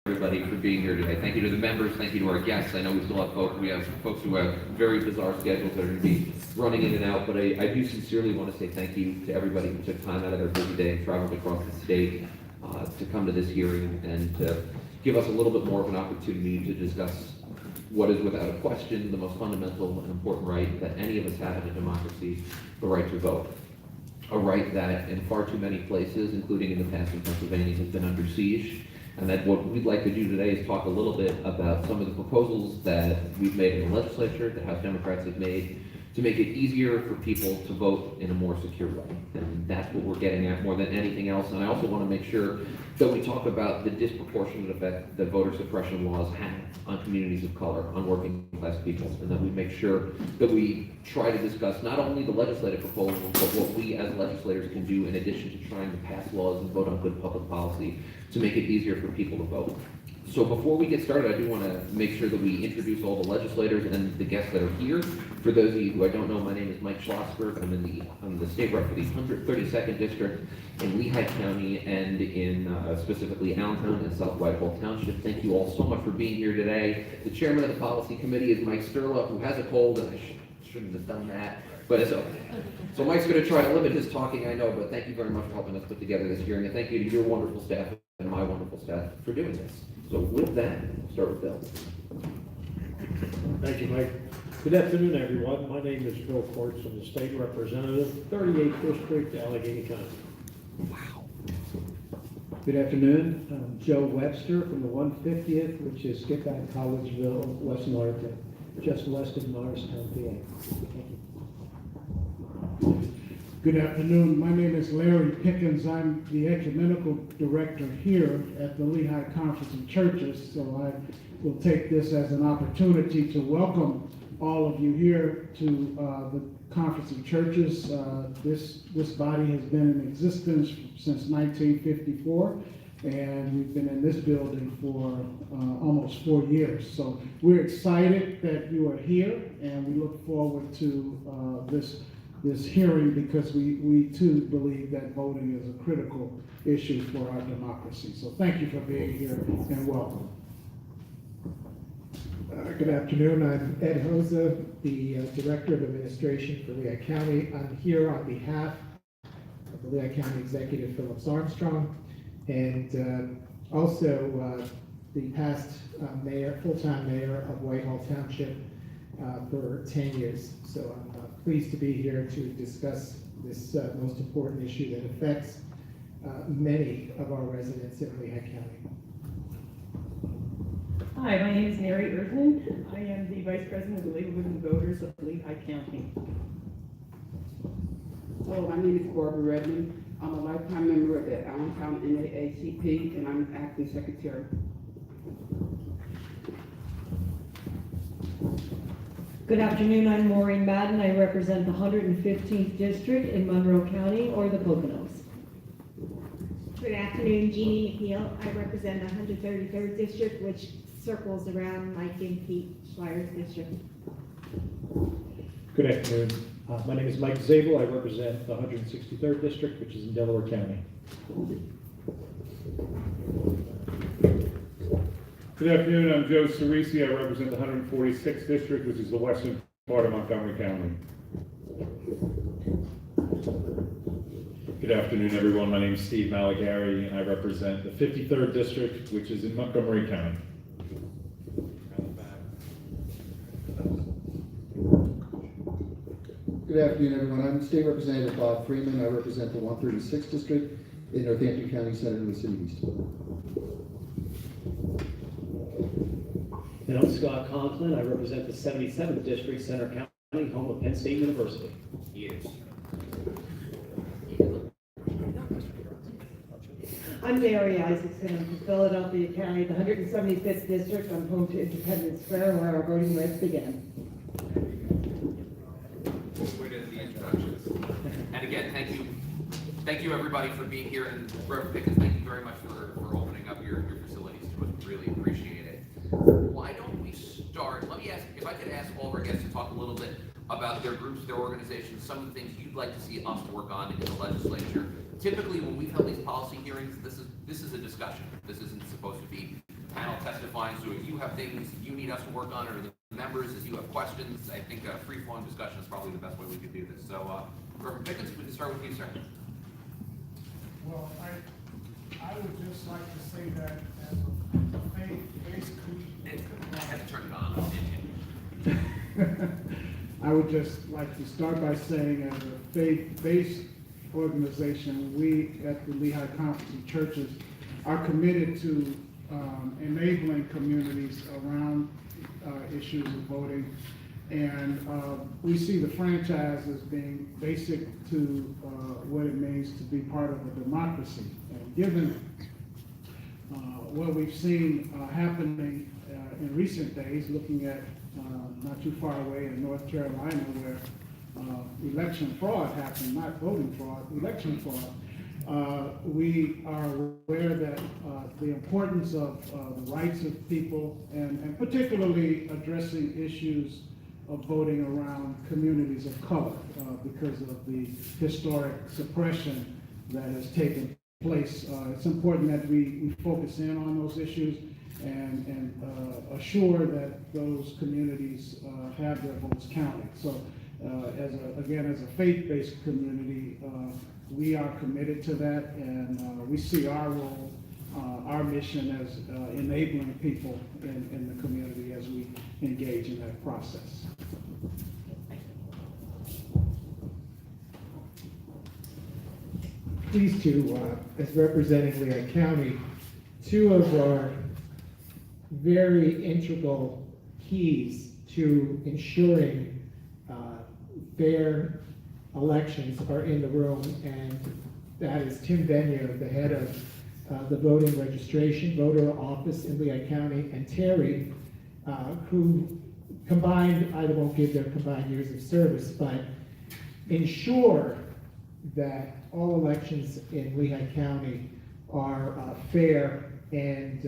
everybody for being here today. Thank you to the members. Thank you to our guests. I know we still have folks who have very bizarre schedules that are going to be running in and out, but I do sincerely want to say thank you to everybody who took time out of their busy day and traveled across the state to come to this hearing and to give us a little bit more of an opportunity to discuss what is without a question the most fundamental and important right that any of us have in a democracy, the right to vote. A right that in far too many places, including in the past in Pennsylvania, has been under siege. And that what we'd like to do today is talk a little bit about some of the proposals that we've made in the legislature, that House Democrats have made, to make it easier for people to vote in a more secure way. And that's what we're getting at more than anything else. And I also want to make sure that we talk about the disproportionate effect that voter suppression laws have on communities of color, on working class people, and that we make sure that we try to discuss not only the legislative proposals, but what we as legislators can do in addition to trying to pass laws and vote on good public policy to make it easier for people to vote. So before we get started, I do want to make sure that we introduce all the legislators and the guests that are here. For those of you who I don't know, my name is Mike Schlossberg. I'm the state rep for the 132nd District in Lehigh County and in specifically Allentown and South Whitehall Township. Thank you all so much for being here today. The chairman of the policy committee is Mike Sterla, who has a cold, and I shouldn't have done that. But so Mike's going to try to limit his talking, I know, but thank you very much for helping us put together this hearing, and thank you to your wonderful staff and my wonderful staff for doing this. So with that, we'll start with Bill. Thank you, Mike. Good afternoon, everyone. My name is Bill Quartz. I'm the state representative, 38th District, Allegheny County. Wow. Good afternoon. I'm Joe Webster from the 150th, which is Skipback Collegeville, West Norriton, just west of Norristown, PA. Thank you. Good afternoon. My name is Larry Pickens. I'm the ecumenical director here at the Lehigh Conference of Churches. So I will take this as an opportunity to welcome all of you here to the Conference of Churches. This body has been in existence since 1954, and we've been in this building for almost 4 years. So we're excited that you are here, and we look forward to this hearing because we too believe that voting is a critical issue for our democracy. So thank you for being here and welcome. Good afternoon. I'm Ed Hoza, the Director of Administration for Lehigh County. I'm here on behalf of the Lehigh County Executive Phillips Armstrong and also the past full-time mayor of Whitehall Township for 10 years. So I'm pleased to be here to discuss this most important issue that affects many of our residents in Lehigh County. Hi, my name is Mary Erdman. I am the Vice President of the League of Women Voters of Lehigh County. Hello, my name is Barbara Redmond. I'm a lifetime member of the Allentown NAACP, and I'm acting secretary. Good afternoon, I'm Maureen Madden. I represent the 115th District in Monroe County, or the Poconos. Good afternoon, Jeannie McNeil. I represent the 133rd District, which circles around Mike and Pete Schleier's district. Good afternoon. My name is Mike Zabel. I represent the 163rd District, which is in Delaware County. Good afternoon, I'm Joe Cerisi. I represent the 146th District, which is the western part of Montgomery County. Good afternoon, everyone. My name is Steve Malagari, and I represent the 53rd District, which is in Montgomery County. Good afternoon, everyone. I'm State Representative Bob Freeman. I represent the 136th District in Northampton County, Center in the City of Easton. And I'm Scott Conklin. I represent the 77th District, Center County, home of Penn State University. Yes. I'm Mary Isaacson. I'm from Philadelphia County, the 175th District. I'm home to Independence Square, where our voting rights began. Way to the introductions. And again, thank you everybody for being here, and Reverend Pickens, thank you very much for opening up your facilities to us. Really appreciate it. Why don't we start? Let me ask, if I could ask all of our guests to talk a little bit about their groups, their organizations, some of the things you'd like to see us work on in the legislature. Typically, when we've held these policy hearings, this is a discussion. This isn't supposed to be fine. So if you have things you need us to work on, or the members, as you have questions, I think a free-flowing discussion is probably the best way we could do this. So, Reverend Pickens, we can start with you, sir. Well, I would just like to say that as a faith-based I had to turn it on. I would just like to start by saying, as a faith-based organization, we at the Lehigh Conference of Churches are committed to enabling communities around issues of voting. And we see the franchise as being basic to what it means to be part of a democracy. And given what we've seen happening in recent days, looking at not too far away in North Carolina, where election fraud happened, not voting fraud, election fraud, we are aware that the importance of the rights of people, and particularly addressing issues of voting around communities of color because of the historic suppression that has taken place. It's important that we focus in on those issues and assure that those communities have their votes counted. So as a faith-based community, we are committed to that, and we see our role, our mission as enabling people in the community as we engage in that process. Pleased to, as representing Lehigh County, two of our very integral keys to ensuring fair elections are in the room, and that is Tim Benio, the head of the voting registration, voter office in Lehigh County, and Terry, who combined, I won't give their combined years of service, but ensure that all elections in Lehigh County are fair and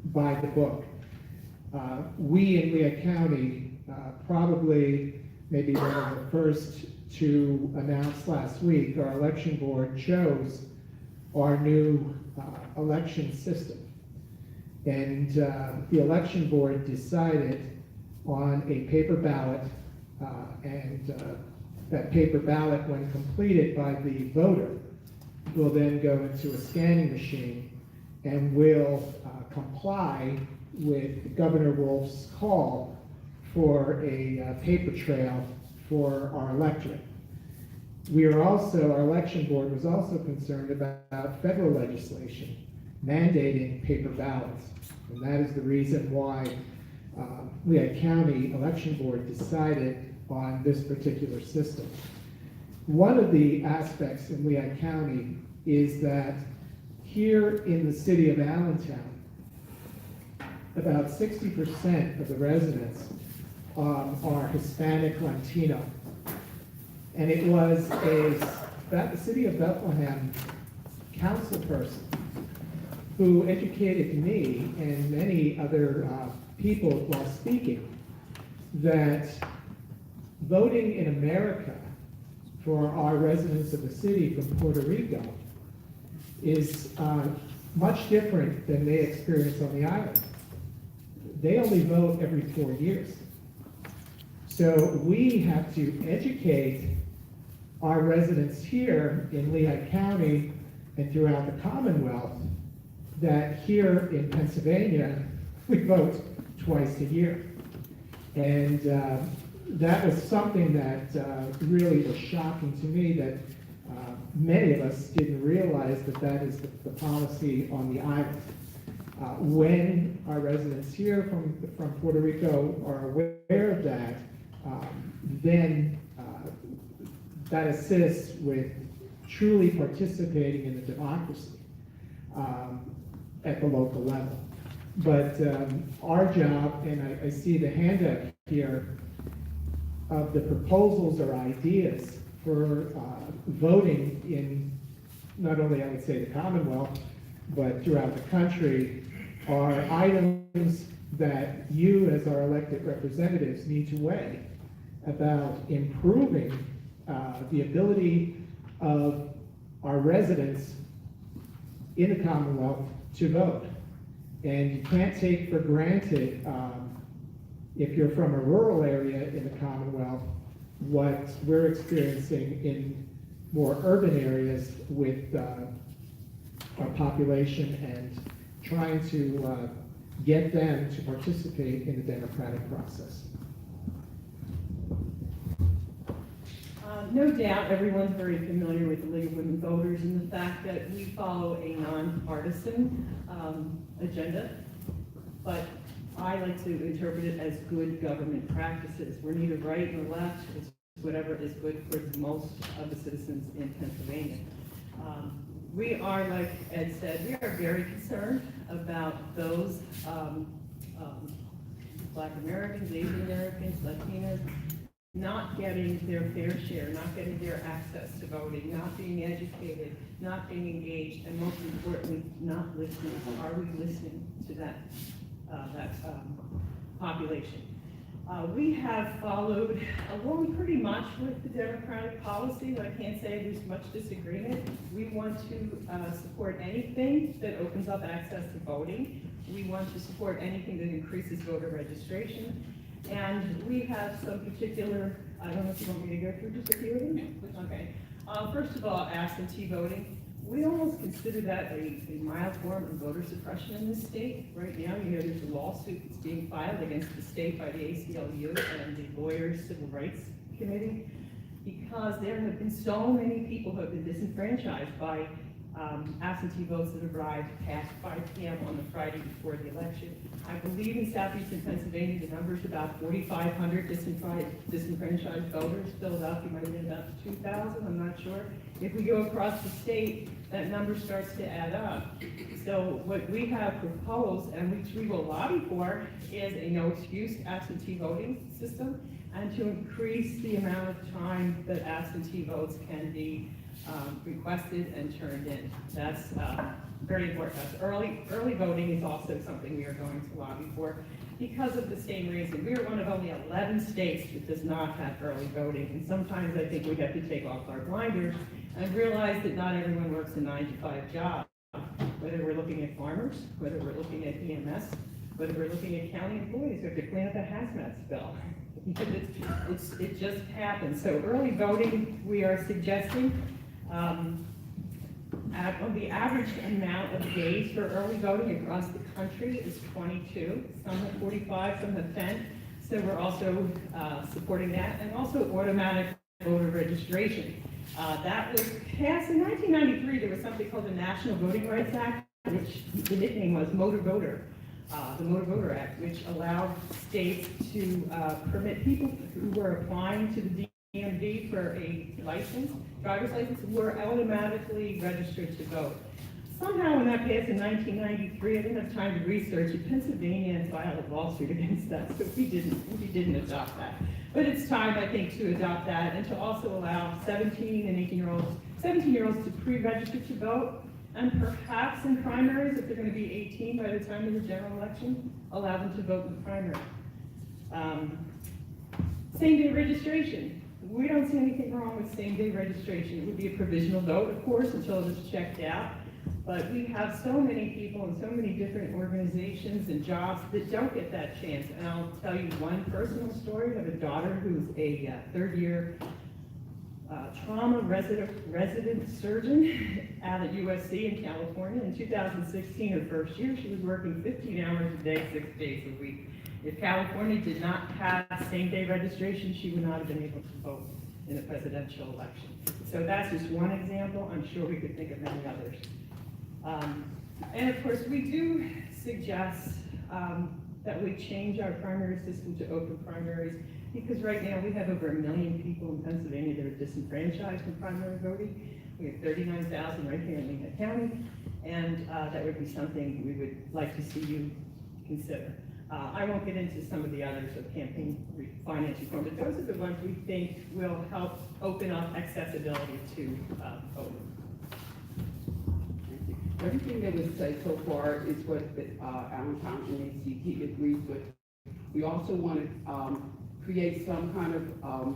by the book. We in Lehigh County probably maybe one of the first to announce last week, our election board chose our new election system. And the election board decided on a paper ballot, and that paper ballot, when completed by the voter, will then go into a scanning machine and will comply with Governor Wolf's call for a paper trail for our electorate. Our election board was also concerned about federal legislation mandating paper ballots. And that is the reason why Lehigh County Election Board decided on this particular system. One of the aspects in Lehigh County is that here in the city of Allentown, about 60% of the residents are Hispanic Latino. And it was the city of Bethlehem council person who educated me and many other people while speaking that voting in America for our residents of the city from Puerto Rico is much different than they experience on the island. They only vote every 4 years. So we have to educate our residents here in Lehigh County and throughout the Commonwealth that here in Pennsylvania, we vote twice a year. And that was something that really was shocking to me, that many of us didn't realize that is the policy on the island. When our residents here from Puerto Rico are aware of that, then that assists with truly participating in the democracy at the local level. But our job, and I see the handout here of the proposals or ideas for voting in not only, I would say, the Commonwealth, but throughout the country, are items that you as our elected representatives need to weigh about improving the ability of our residents in the Commonwealth to vote. And you can't take for granted, if you're from a rural area in the Commonwealth, what we're experiencing in more urban areas with our population and trying to get them to participate in the democratic process. No doubt, everyone's very familiar with the League of Women Voters and the fact that we follow a nonpartisan agenda, but I like to interpret it as good government practices. We're neither right nor left, it's whatever is good for most of the citizens in Pennsylvania. We are, like Ed said, we are very concerned about those Black Americans, Asian Americans, Latinos, not getting their fair share, not getting their access to voting, not being educated, not being engaged, and most importantly, not listening. Are we listening to that population? We have followed along pretty much with the Democratic policy, but I can't say there's much disagreement. We want to support anything that opens up access to voting. We want to support anything that increases voter registration. And we have some particular, I don't know if you want me to go through just a few of them? Okay. First of all, absentee voting. We almost consider that a mild form of voter suppression in this state. Right now, you know, there's a lawsuit that's being filed against the state by the ACLU and the Lawyers Civil Rights Committee, because there have been so many people who have been disenfranchised by absentee votes that arrived past 5 p.m. on the Friday before the election. I believe in southeastern Pennsylvania, the number is about 4,500 disenfranchised voters. Philadelphia might have been about 2,000, I'm not sure. If we go across the state, that number starts to add up. So what we have proposed, and which we will lobby for, is a no-excuse absentee voting system, and to increase the amount of time that absentee votes can be requested and turned in. That's very important. That's early voting is also something we are going to lobby for because of the same reason. We are one of only 11 states that does not have early voting, and sometimes I think we have to take off our blinders and realize that not everyone works a 9-to-5 job. Whether we're looking at farmers, whether we're looking at EMS, whether we're looking at county employees who have to clean up a hazmat spill. It just happens. So early voting, we are suggesting on the average amount of days for early voting across the country is 22. Some have 45, some have 10. So we're also supporting that, and also automatic voter registration. That was passed in 1993. There was something called the National Voting Rights Act, which the nickname was Motor Voter. The Motor Voter Act, which allowed states to permit people who were applying to the DMV for a license, driver's license, were automatically registered to vote. Somehow when that passed in 1993, I didn't have time to research it, Pennsylvania filed a lawsuit against that, so we didn't adopt that. But it's time, I think, to adopt that and to also allow 17 and 17-year-olds to pre-register to vote, and perhaps in primaries, if they're going to be 18 by the time of the general election, allow them to vote in the primary. Same-day registration. We don't see anything wrong with same-day registration. It would be a provisional vote, of course, until it is checked out. But we have so many people and so many different organizations and jobs that don't get that chance. And I'll tell you one personal story. I have a daughter who's a third-year trauma resident surgeon out at USC in California. In 2016, her first year, she was working 15 hours a day, 6 days a week. If California did not have same-day registration, she would not have been able to vote in a presidential election. So that's just one example. I'm sure we could think of many others. And of course, we do suggest that we change our primary system to open primaries, because right now we have over 1 million people in Pennsylvania that are disenfranchised in primary voting. We have 39,000 right here in Lehigh County, and that would be something we would like to see you consider. I won't get into some of the others of campaign finance reform, but those are the ones we think will help open up accessibility to voting. Everything that was said so far is what Allentown NACP agrees with. We also want to create some kind of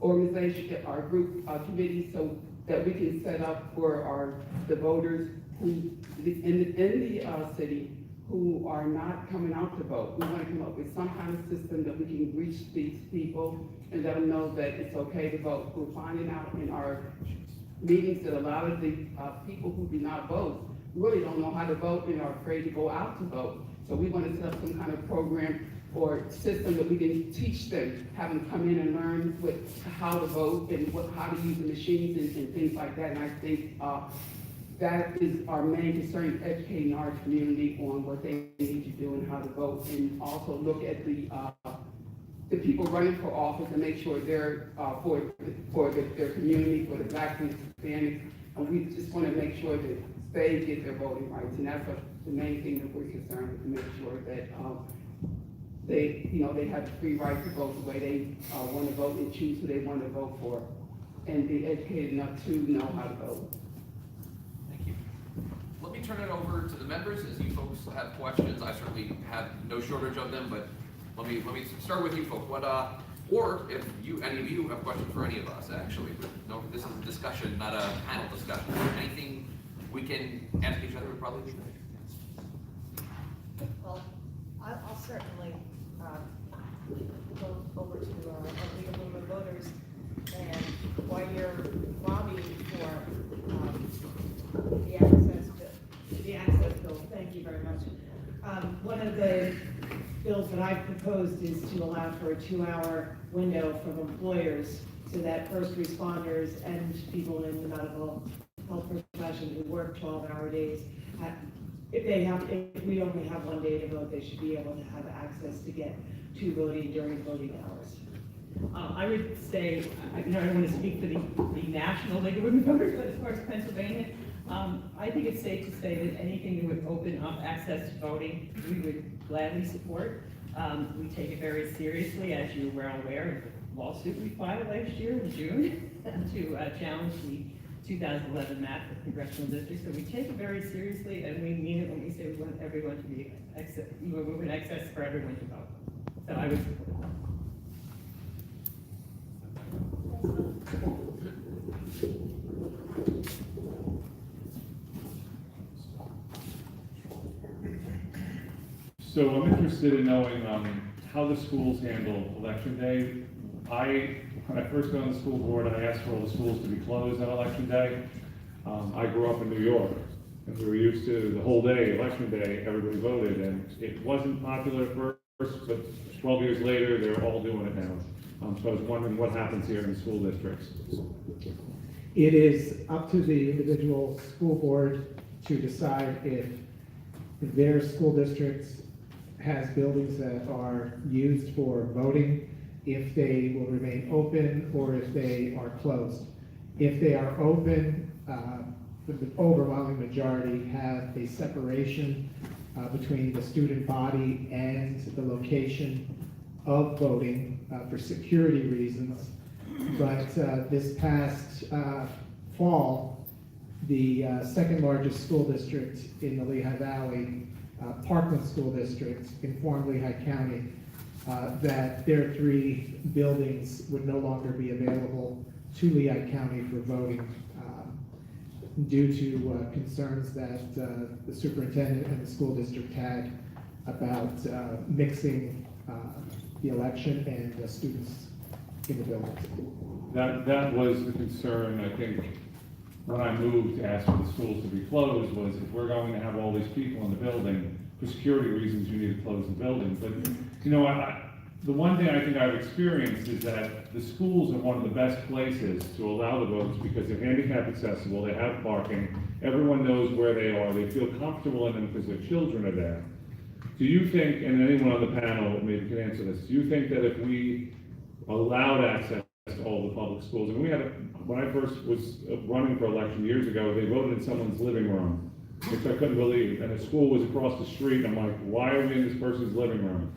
organization, our group committee, so that we can set up for the voters who in the city who are not coming out to vote. We want to come up with some kind of system that we can reach these people and let them know that it's okay to vote. We're finding out in our meetings that a lot of the people who do not vote really don't know how to vote and are afraid to go out to vote. So we want to set up some kind of program or system that we can teach them, have them come in and learn how to vote and how to use the machines and things like that. And I think that is our main concern, educating our community on what they need to do and how to vote, and also look at the people running for office and make sure they're for their community, for the Blacks and Hispanics, and we just want to make sure that they get their voting rights, and that's the main thing that we're concerned with, to make sure that they have the free right to vote the way they want to vote and choose who they want to vote for, and be educated enough to know how to vote. Thank you. Let me turn it over to the members. As you folks have questions, I certainly have no shortage of them, but let me start with you folks. Or if any of you have questions for any of us, actually. No, this is a discussion, not a panel discussion. Anything we can ask each other would probably be great. Well, I'll certainly go over to our League of Women Voters, and while you're lobbying for the access bill, thank you very much. One of the bills that I've proposed is to allow for a 2-hour window from employers so that first responders and people in the medical health profession who work 12-hour days, if we only have one day to vote, they should be able to have access to get to voting during voting hours. I would say, I don't want to speak for the National League of Women Voters, but as far as Pennsylvania, I think it's safe to say that anything that would open up access to voting, we would gladly support. We take it very seriously, as you're well aware of the lawsuit we filed last year in June to challenge the 2011 map of congressional districts. So we take it very seriously, and we mean it when we say we want everyone to be we want access for everyone to vote. So I would support that. So I'm interested in knowing how the schools handle Election Day. When I first got on the school board, I asked for all the schools to be closed on Election Day. I grew up in New York, and we were used to the whole day, Election Day, everybody voted, and it wasn't popular at first, but 12 years later, they're all doing it now. So I was wondering what happens here in the school districts. It is up to the individual school board to decide if their school district has buildings that are used for voting, if they will remain open or if they are closed. If they are open, the overwhelming majority have a separation between the student body and the location of voting for security reasons. But this past fall, the second largest school district in the Lehigh Valley, Parkland School District, informed Lehigh County that their 3 buildings would no longer be available to Lehigh County for voting due to concerns that the superintendent and the school district had about mixing the election and the students in the buildings. That was the concern, I think, when I moved to ask for the schools to be closed, was if we're going to have all these people in the building, for security reasons, you need to close the building. But, you know, the one thing I think I've experienced is that the schools are one of the best places to allow the votes because they're handicap accessible, they have parking, everyone knows where they are, they feel comfortable in them because their children are there. Do you think, and anyone on the panel maybe can answer this, do you think that if we allowed access to all the public schools, and when I first was running for election years ago, they voted in someone's living room, which I couldn't believe, and the school was across the street, and I'm like, why are we in this person's living room?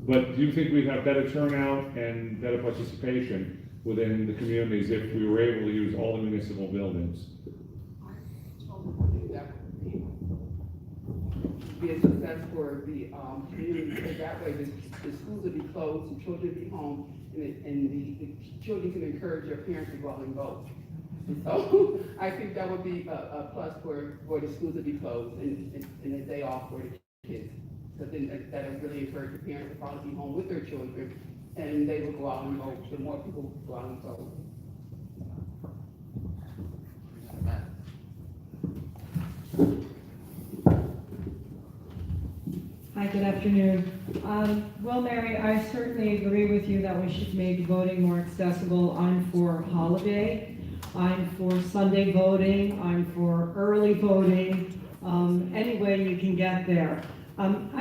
But do you think we'd have better turnout and better participation within the communities if we were able to use all the municipal buildings? That would be a success for the community, because that way the schools would be closed, the children would be home, and the children can encourage their parents to go out and vote. So I think that would be a plus for the schools to be closed and a day off for the kids. Because then that would really encourage the parents to probably be home with their children, and they will go out and vote, the more people go out and vote. Hi, good afternoon. Well, Mary, I certainly agree with you that we should make voting more accessible. I'm for holiday, I'm for Sunday voting, I'm for early voting, any way you can get there. I'm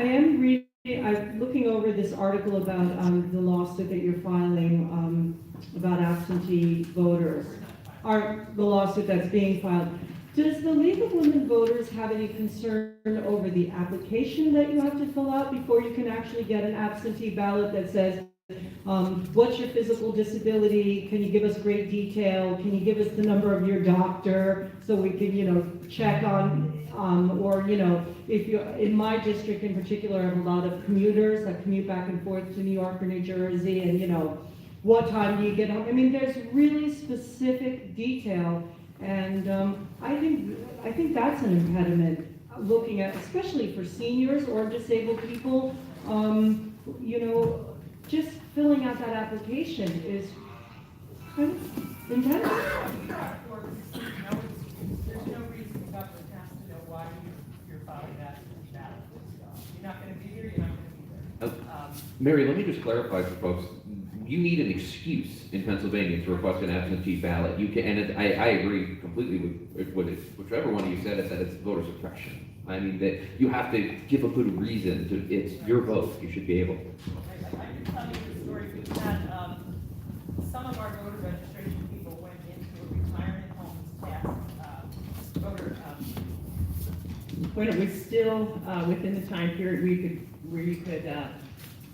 looking over this article about the lawsuit that you're filing about absentee voters, or the lawsuit that's being filed. Does the League of Women Voters have any concern over the application that you have to fill out before you can actually get an absentee ballot that says, what's your physical disability? Can you give us great detail? Can you give us the number of your doctor so we can, check on, or, if you, in my district in particular, I have a lot of commuters that commute back and forth to New York or New Jersey, and, what time do you get home? I mean, there's really specific detail. And I think that's an impediment, looking at, especially for seniors or disabled people, just filling out that application is kind of intense. There's no reason the government has to know why you're filing that ballot. You're not gonna be here, you're not gonna be there. Mary, let me just clarify for folks. You need an excuse in Pennsylvania to request an absentee ballot. You can, and I agree completely with whichever one of you said it, that it's voter suppression. I mean, that you have to give a good reason to, it's your vote, you should be able to. I can tell you the story. We've had, some of our voter registration people went into a retirement homes past, voter, when it was still, within the time period where you could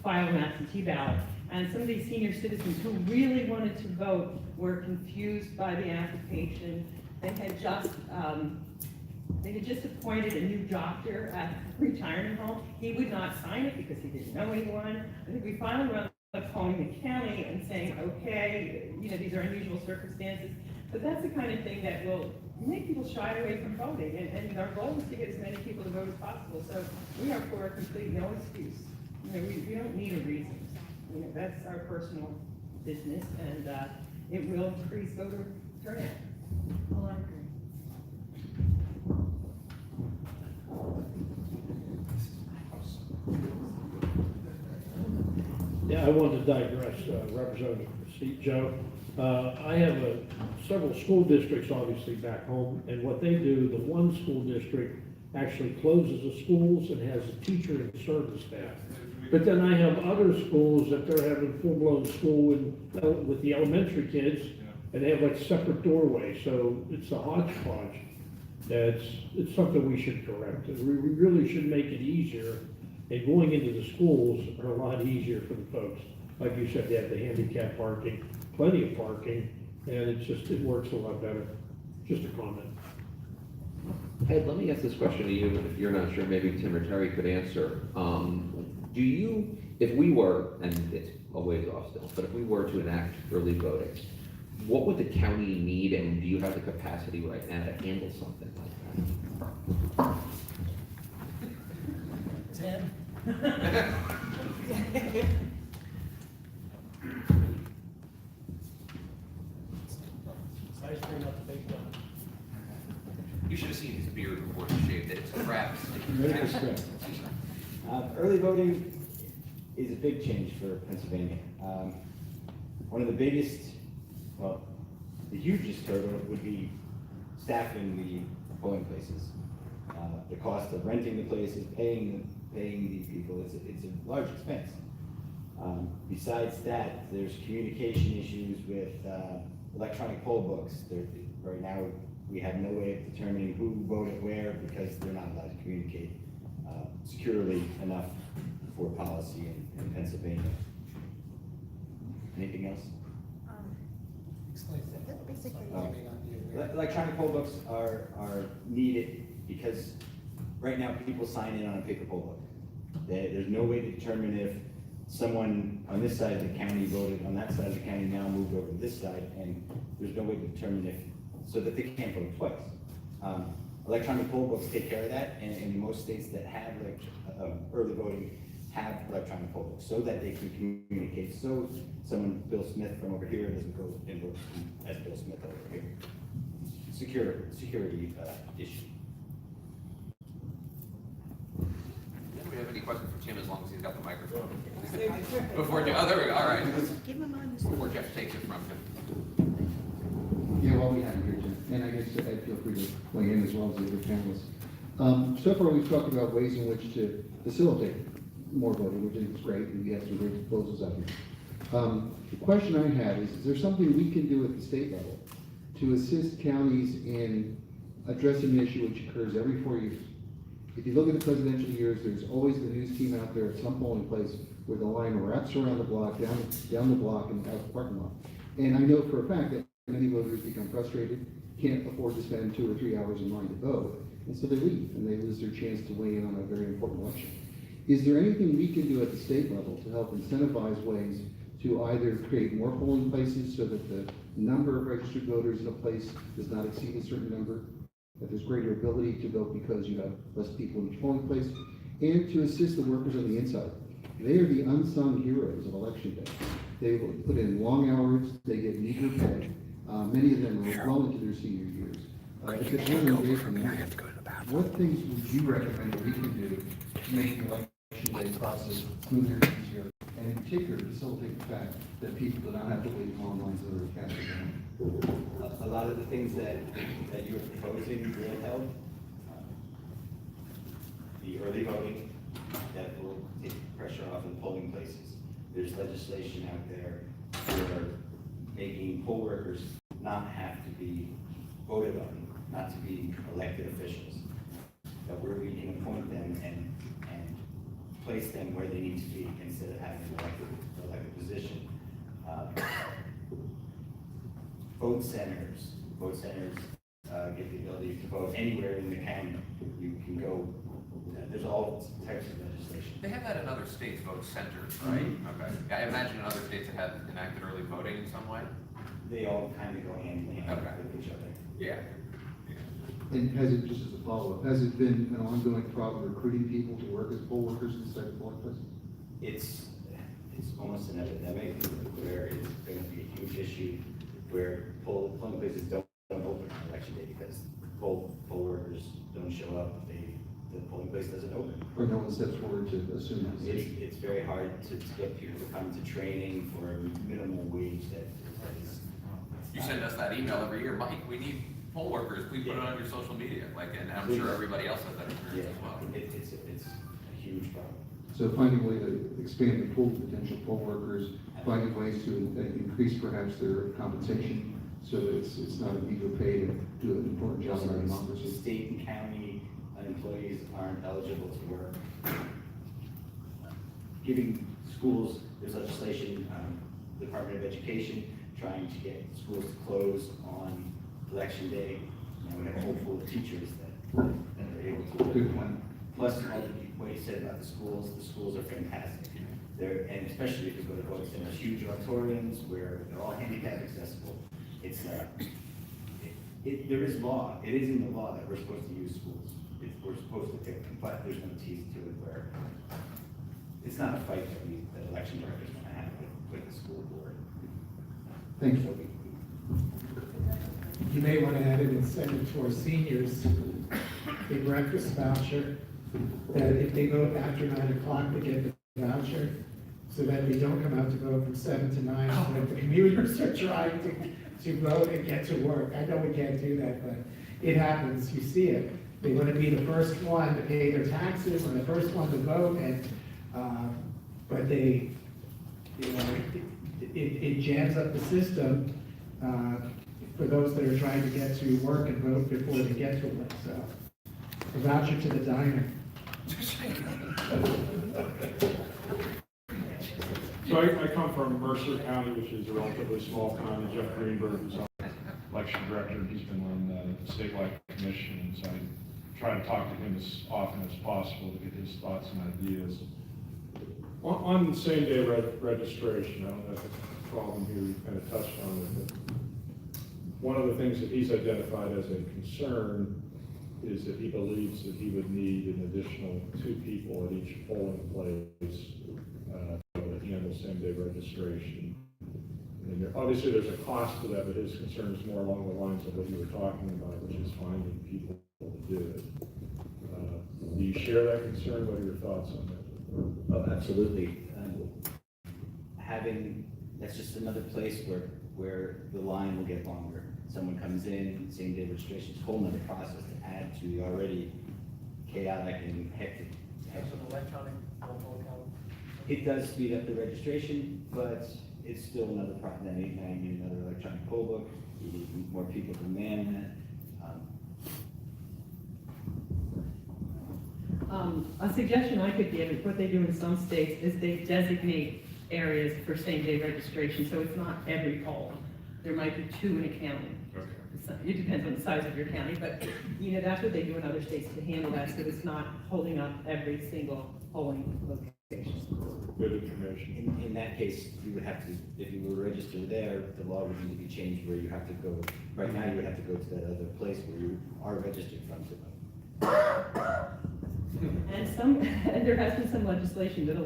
file an absentee ballot. And some of these senior citizens who really wanted to vote were confused by the application. They had just appointed a new doctor at the retirement home. He would not sign it because he didn't know anyone. I think we finally wound up calling the county and saying, okay, these are unusual circumstances. But that's the kind of thing that will make people shy away from voting. And our goal is to get as many people to vote as possible. So we are for a complete no excuse. We don't need a reason. That's our personal business, and it will increase voter turnout. Well, I agree. Yeah, I wanted to digress, Representative Joe. I have several school districts obviously back home, and what they do, the one school district actually closes the schools and has a teacher and service staff. But then I have other schools that they're having full-blown school with the elementary kids, and they have like separate doorways, so it's a hodgepodge. It's something we should correct. We really should make it easier, and going into the schools are a lot easier for the folks. Like you said, they have the handicap parking, plenty of parking, and it works a lot better. Just a comment. Ed, let me ask this question to you, and if you're not sure, maybe Tim or Terry could answer. Do you, if we were, and it's a ways off still, but if we were to enact early voting, what would the county need, and do you have the capacity right now to handle something like that? Tim? You should have seen his beard before he shaved it. It's crap. Early voting is a big change for Pennsylvania. One of the biggest, well, the hugest hurdle would be staffing the polling places. The cost of renting the places, paying these people, it's a large expense. Besides that, there's communication issues with electronic poll books. Right now, we have no way of determining who voted where because they're not allowed to communicate securely enough for policy in Pennsylvania. Anything else? Electronic poll books are needed because right now people sign in on a paper poll book. There's no way to determine if someone on this side of the county voted on that side of the county, now moved over to this side, and there's no way to determine if so that they can't vote twice. Electronic poll books take care of that, and in most states that have early voting have electronic poll books so that they can communicate, so someone, Bill Smith from over here, doesn't go and vote as Bill Smith over here. Security issue. Do we have any questions for Tim, as long as he's got the microphone? Before, oh, there we go, all right. Before Jeff takes it from him. Yeah, well, we have here, Jim, and I guess Ed, feel free to weigh in as well as the other panelists. So far, we've talked about ways in which to facilitate more voting, which I think is great, and we have some great proposals out here. The question I have is there something we can do at the state level to assist counties in addressing an issue which occurs every 4 years? If you look at the presidential years, there's always the news team out there at some polling place where the line wraps around the block, down the block, and out the parking lot. And I know for a fact that many voters become frustrated, can't afford to spend 2 or 3 hours in line to vote, and so they leave, and they lose their chance to weigh in on a very important election. Is there anything we can do at the state level to help incentivize ways to either create more polling places so that the number of registered voters in a place does not exceed a certain number, that there's greater ability to vote because you have less people in each polling place, and to assist the workers on the inside? They are the unsung heroes of election day. They will put in long hours, they get meager pay. Many of them are well into their senior years. If it's one day from now, what things would you recommend that we can do to make the election day process smoother, easier, and in particular facilitate the fact that people do not have to wait in long lines that are cast? A lot of the things that you're proposing will help. The early voting, that will take pressure off of the polling places. There's legislation out there for making poll workers not have to be voted on, not to be elected officials. That where we can appoint them and place them where they need to be instead of having an elected position. Vote centers get the ability to vote anywhere in the county. You can go, there's all types of legislation. They have that in other states, vote centers, right? Okay. Yeah, I imagine in other states that have enacted early voting in some way. They all kind of go hand in hand with each other. Yeah. And has it, just as a follow-up, has it been an ongoing problem recruiting people to work as poll workers inside the polling places? It's almost an epidemic where it's going to be a huge issue where polling places don't open on election day because poll workers don't show up. The polling place doesn't open. Or no one steps forward to assume that position? It's very hard to get people to come to training for a minimal wage that is. You send us that email every year, Mike, we need poll workers, please put it on your social media, and I'm sure everybody else has that experience as well. It's a huge problem. So finding a way to expand the pool of potential poll workers, finding ways to increase perhaps their compensation so that it's not a meager pay to do an important job in our democracy. State and county employees aren't eligible to work. Giving schools, there's legislation, Department of Education, trying to get schools to close on election day. And we have a whole pool of teachers that are able to. Good point. Plus, all what you said about the schools are fantastic. And especially if you go to vote centers, huge auditoriums where they're all handicap accessible. It's there is law. It is in the law that we're supposed to use schools. We're supposed to pick them, but there's no teeth to it where it's not a fight that election directors want to have with the school board. Thank you. You may want to add an incentive to our seniors, a breakfast voucher, that if they vote after 9 o'clock, they get the voucher, so that they don't come out to vote from 7 to 9, so that the commuters are trying to vote and get to work. I know we can't do that, but it happens, you see it. They want to be the first one to pay their taxes and the first one to vote, and but they, it jams up the system for those that are trying to get to work and vote before they get to work. So, a voucher to the diner. So I come from Mercer County, which is a relatively small county. Jeff Greenberg is our election director. He's been on the statewide commission, and so I try to talk to him as often as possible to get his thoughts and ideas. On same-day registration, I don't know if it's a problem here, you kind of touched on it, but one of the things that he's identified as a concern is that he believes that he would need an additional 2 people at each polling place to handle same-day registration. And obviously, there's a cost to that, but his concern is more along the lines of what you were talking about, which is finding people to do it. Do you share that concern? What are your thoughts on that? Oh, absolutely. That's just another place where the line will get longer. Someone comes in, same-day registration, it's a whole nother process to add to the already chaotic and hectic. It does speed up the registration, but it's still another problem. Now you need another electronic poll book, you need more people to man that. A suggestion I could give is what they do in some states is they designate areas for same-day registration, so it's not every poll. There might be 2 in a county. Okay. It depends on the size of your county, but that's what they do in other states to handle that, so it's not holding up every single polling location. Good information. In that case, you would have to, if you were registered there, the law would need to be changed where you have to go, right now you would have to go to that other place where you are registered from to vote. And there has been some legislation that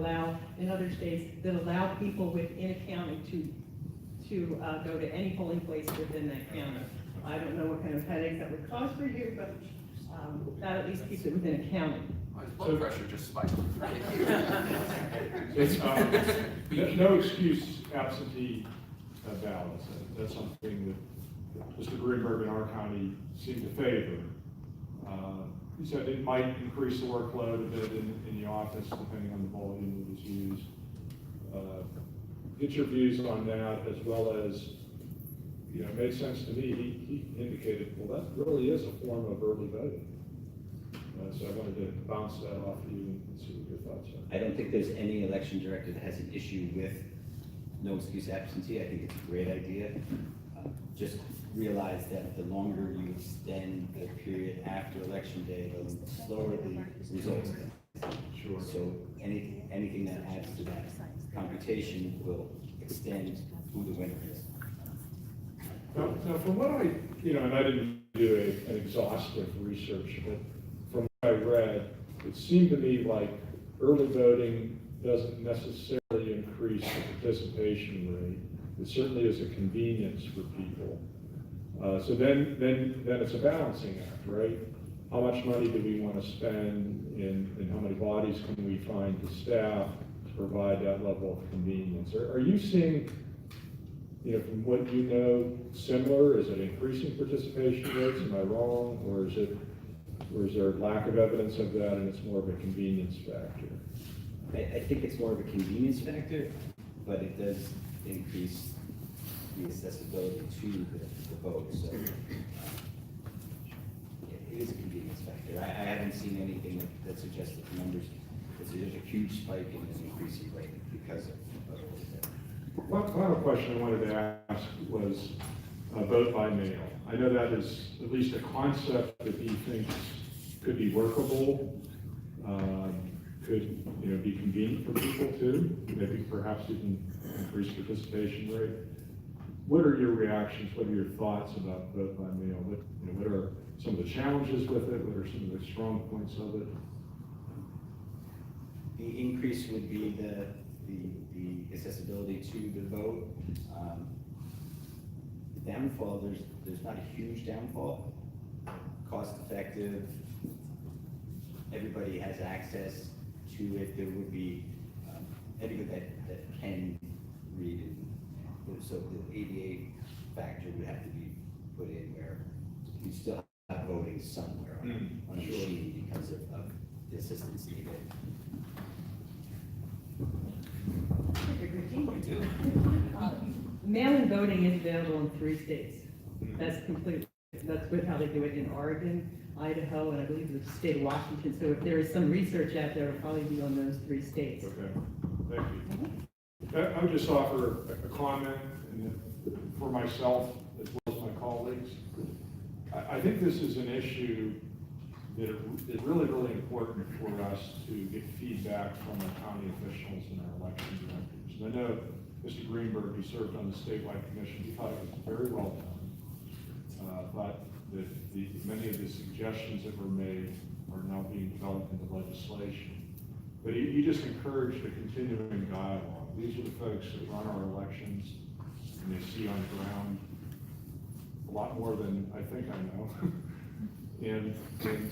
in other states, that allow people within a county to go to any polling place within that county. I don't know what kind of headaches that would cause for you, but that at least keeps it within a county. My blood pressure just spiked. No excuse absentee ballots. That's something that Mr. Greenberg in our county seemed to favor. He said it might increase the workload a bit in the office depending on the volume that is used. Get your views on that, as well as, it made sense to me. He indicated, well, that really is a form of early voting. So I wanted to bounce that off you and see what your thoughts are. I don't think there's any election director that has an issue with no excuse absentee. I think it's a great idea. Just realize that the longer you extend the period after election day, the slower the results get. Sure. So anything that adds to that computation will extend who the winner is. Now from what and I didn't do an exhaustive research, but from what I read, it seemed to me like early voting doesn't necessarily increase the participation rate. It certainly is a convenience for people. So then it's a balancing act, right? How much money do we want to spend and how many bodies can we find to staff to provide that level of convenience? Are you seeing, from what you know, similar? Is it increasing participation rates? Am I wrong? Or is there lack of evidence of that and it's more of a convenience factor? I think it's more of a convenience factor, but it does increase the accessibility to the vote. So it is a convenience factor. I haven't seen anything that suggests that the numbers, there's a huge spike in an increasing rate because of One final question I wanted to ask was vote by mail. I know that is at least a concept that he thinks could be workable, could be convenient for people too, maybe perhaps even increase participation rate. What are your reactions? What are your thoughts about vote by mail? What are some of the challenges with it? What are some of the strong points of it? The increase would be the accessibility to the vote. The downfall, there's not a huge downfall. Cost effective. Everybody has access to it. There would be anybody that can read it. So the ADA factor would have to be put in where you still have voting somewhere on a machine because of the assistance needed. Mail-in voting is available in 3 states. That's with how they do it in Oregon, Idaho, and I believe the state of Washington. So if there is some research out there, it'll probably be on those 3 states. Okay, thank you. I would just offer a comment for myself as well as my colleagues. I think this is an issue that is really, really important for us to get feedback from our county officials and our election directors. And I know Mr. Greenberg, who served on the statewide commission, he thought it was very well done. but many of the suggestions that were made are now being developed into legislation. But he just encouraged a continuing dialogue. These are the folks that run our elections, and they see on the ground a lot more than I think I know. and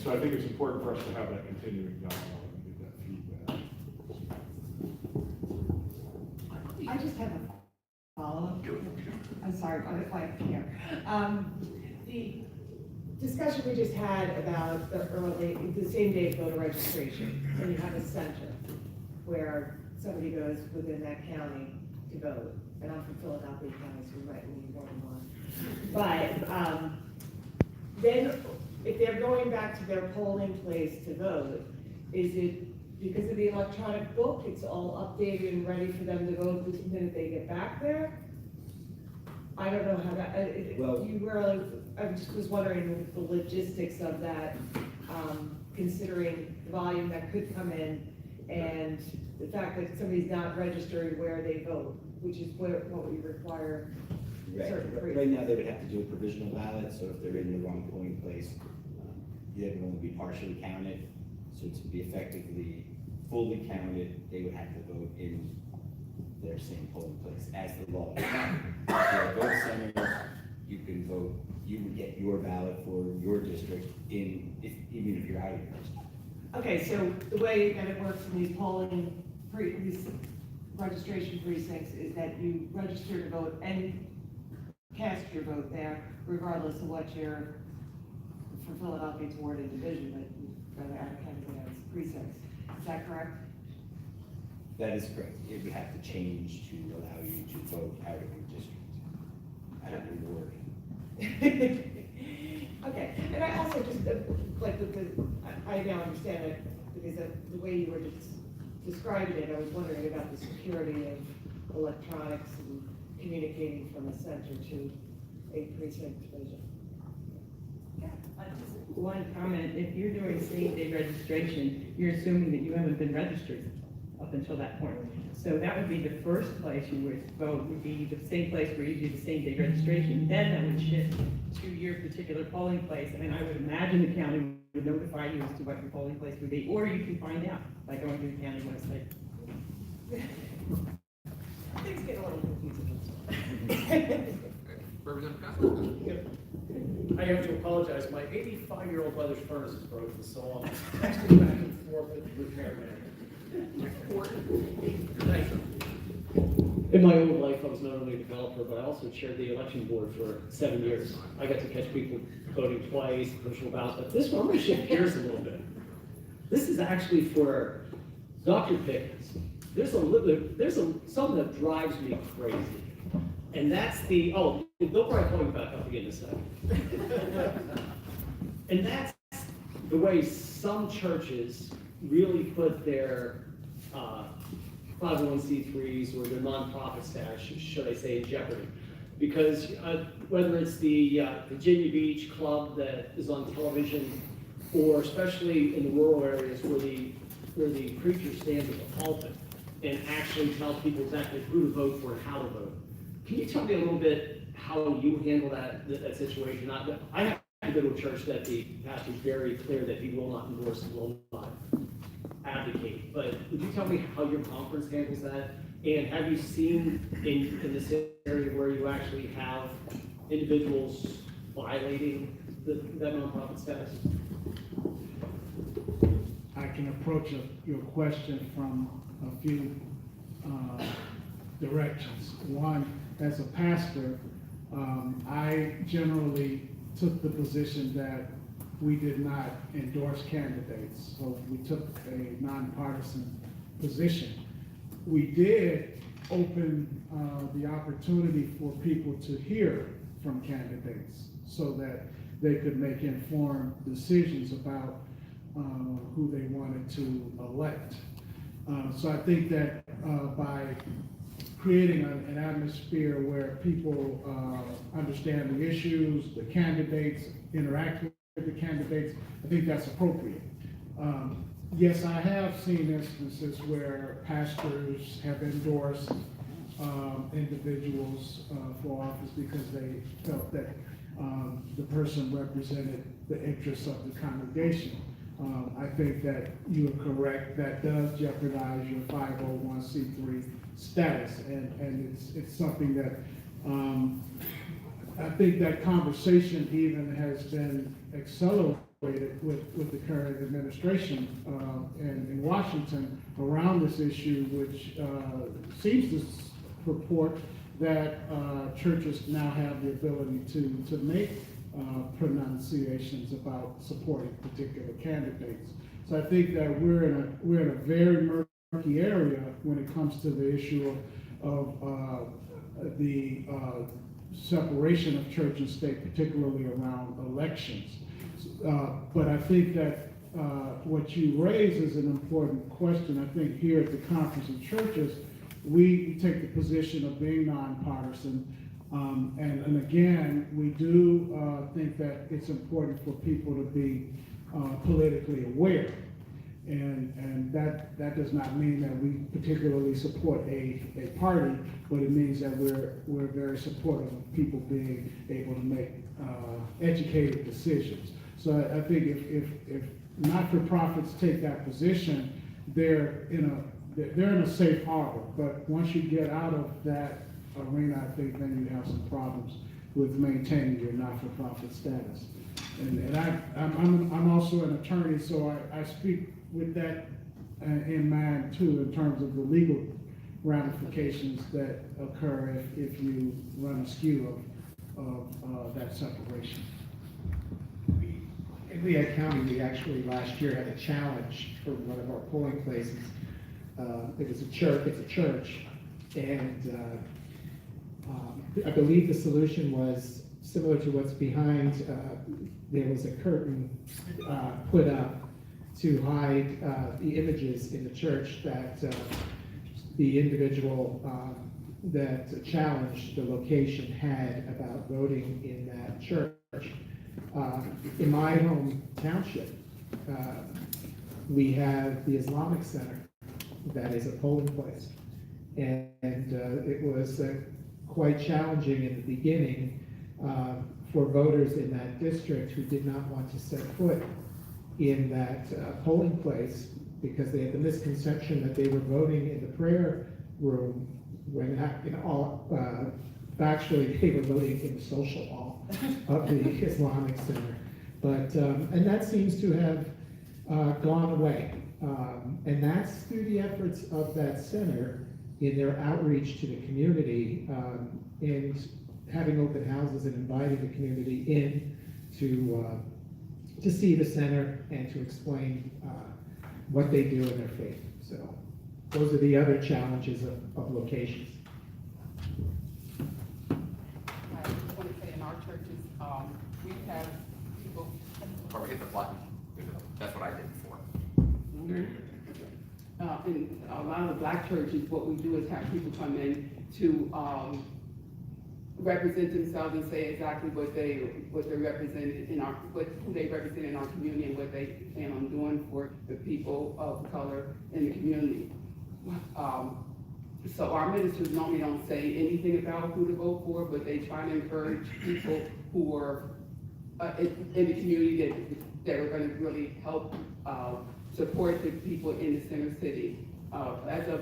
so I think it's important for us to have that continuing dialogue and get that feedback. I just have a follow-up. I'm sorry, but if I can. The discussion we just had about the same day voter registration, and you have a center where somebody goes within that county to vote. And I'm from Philadelphia County, so we might need more than one. But then, if they're going back to their polling place to vote, is it because of the electronic book, it's all updated and ready for them to vote the minute they get back there? I don't know how that, I just was wondering the logistics of that, considering the volume that could come in and the fact that somebody's not registering where they vote, which is what we require. Right now, they would have to do a provisional ballot, so if they're in the wrong polling place, they would only be partially counted. So to be effectively fully counted, they would have to vote in their same polling place as the law. If you're a vote center, you can vote, you would get your ballot for your district even if you're out of your district. Okay, so the way that it works in these these registration precincts is that you register to vote and cast your vote there, regardless of what your, for Philadelphia, it's ward and division, but you go to out of county precincts. Is that correct? That is correct. It would have to change to allow you to vote out of your district, out of your ward. Okay, and I also just, I now understand it, because the way you were describing it, I was wondering about the security of electronics and communicating from a center to a precinct division. One comment, if you're doing same-day registration, you're assuming that you haven't been registered up until that point. So that would be the first place you would vote, would be the same place where you do the same-day registration. Then that would shift to your particular polling place. I mean, I would imagine the county would notify you as to what your polling place would be, or you can find out by going to the county website. Things get a little confusing. Representative Costello. I have to apologize, my 85-year-old mother's furnace is broken, so I'm texting back and forth with the repairman. In my old life, I was not only a developer, but I also chaired the election board for 7 years. I got to catch people voting twice, provisional ballots, but this one, I'm going to shift gears a little bit. This is actually for Dr. Pickens. There's something that drives me crazy. And that's they'll probably call you back up again in a second. And that's the way some churches really put their 501c3s or their nonprofit status, should I say, in jeopardy. Because whether it's the Virginia Beach Club that is on television, or especially in the rural areas where the preacher stands at the pulpit and actually tells people exactly who to vote for and how to vote. Can you tell me a little bit how you handle that situation? I have to go to a church that the pastor is very clear that he will not endorse and will not advocate. But would you tell me how your conference handles that? And have you seen in this area where you actually have individuals violating that nonprofit status? I can approach your question from a few directions. One, as a pastor, I generally took the position that we did not endorse candidates, so we took a nonpartisan position. We did open the opportunity for people to hear from candidates so that they could make informed decisions about who they wanted to elect. So I think that by creating an atmosphere where people understand the issues, the candidates, interact with the candidates, I think that's appropriate. Yes, I have seen instances where pastors have endorsed individuals for office because they felt that the person represented the interests of the congregation. I think that you are correct, that does jeopardize your 501c3 status, and it's something that, I think that conversation even has been accelerated with the current administration in Washington around this issue, which seems to purport that churches now have the ability to make pronunciations about supporting particular candidates. So I think that we're in a very murky area when it comes to the issue of the separation of church and state, particularly around elections. But I think that what you raise is an important question. I think here at the Conference of Churches, we take the position of being nonpartisan. And again, we do think that it's important for people to be politically aware. And that does not mean that we particularly support a party, but it means that we're very supportive of people being able to make educated decisions. So I think if not-for-profits take that position, they're in a safe harbor. But once you get out of that arena, I think then you have some problems with maintaining your not-for-profit status. And I'm also an attorney, so I speak with that in mind too, in terms of the legal ramifications that occur if you run askew of that separation. In Lehigh County, we actually last year had a challenge for one of our polling places. It was it's a church, and I believe the solution was similar to what's behind. There was a curtain put up to hide the images in the church that the individual that challenged the location had about voting in that church. In my home township, we have the Islamic Center that is a polling place. And it was quite challenging in the beginning for voters in that district who did not want to set foot in that polling place because they had the misconception that they were voting in the prayer room when factually they were voting in the social hall of the Islamic Center. But, and that seems to have gone away. And that's through the efforts of that center in their outreach to the community and having open houses and inviting the community in to see the center and to explain what they do in their faith. So those are the other challenges of locations. I just want to say in our churches, we have people. Before we hit the button, that's what I did before. In a lot of the black churches, what we do is have people come in to represent themselves and say exactly what they represent in who they represent in our community and what they plan on doing for the people of color in the community. So our ministers normally don't say anything about who to vote for, but they try to encourage people who are in the community that are going to really help support the people in the center city. As of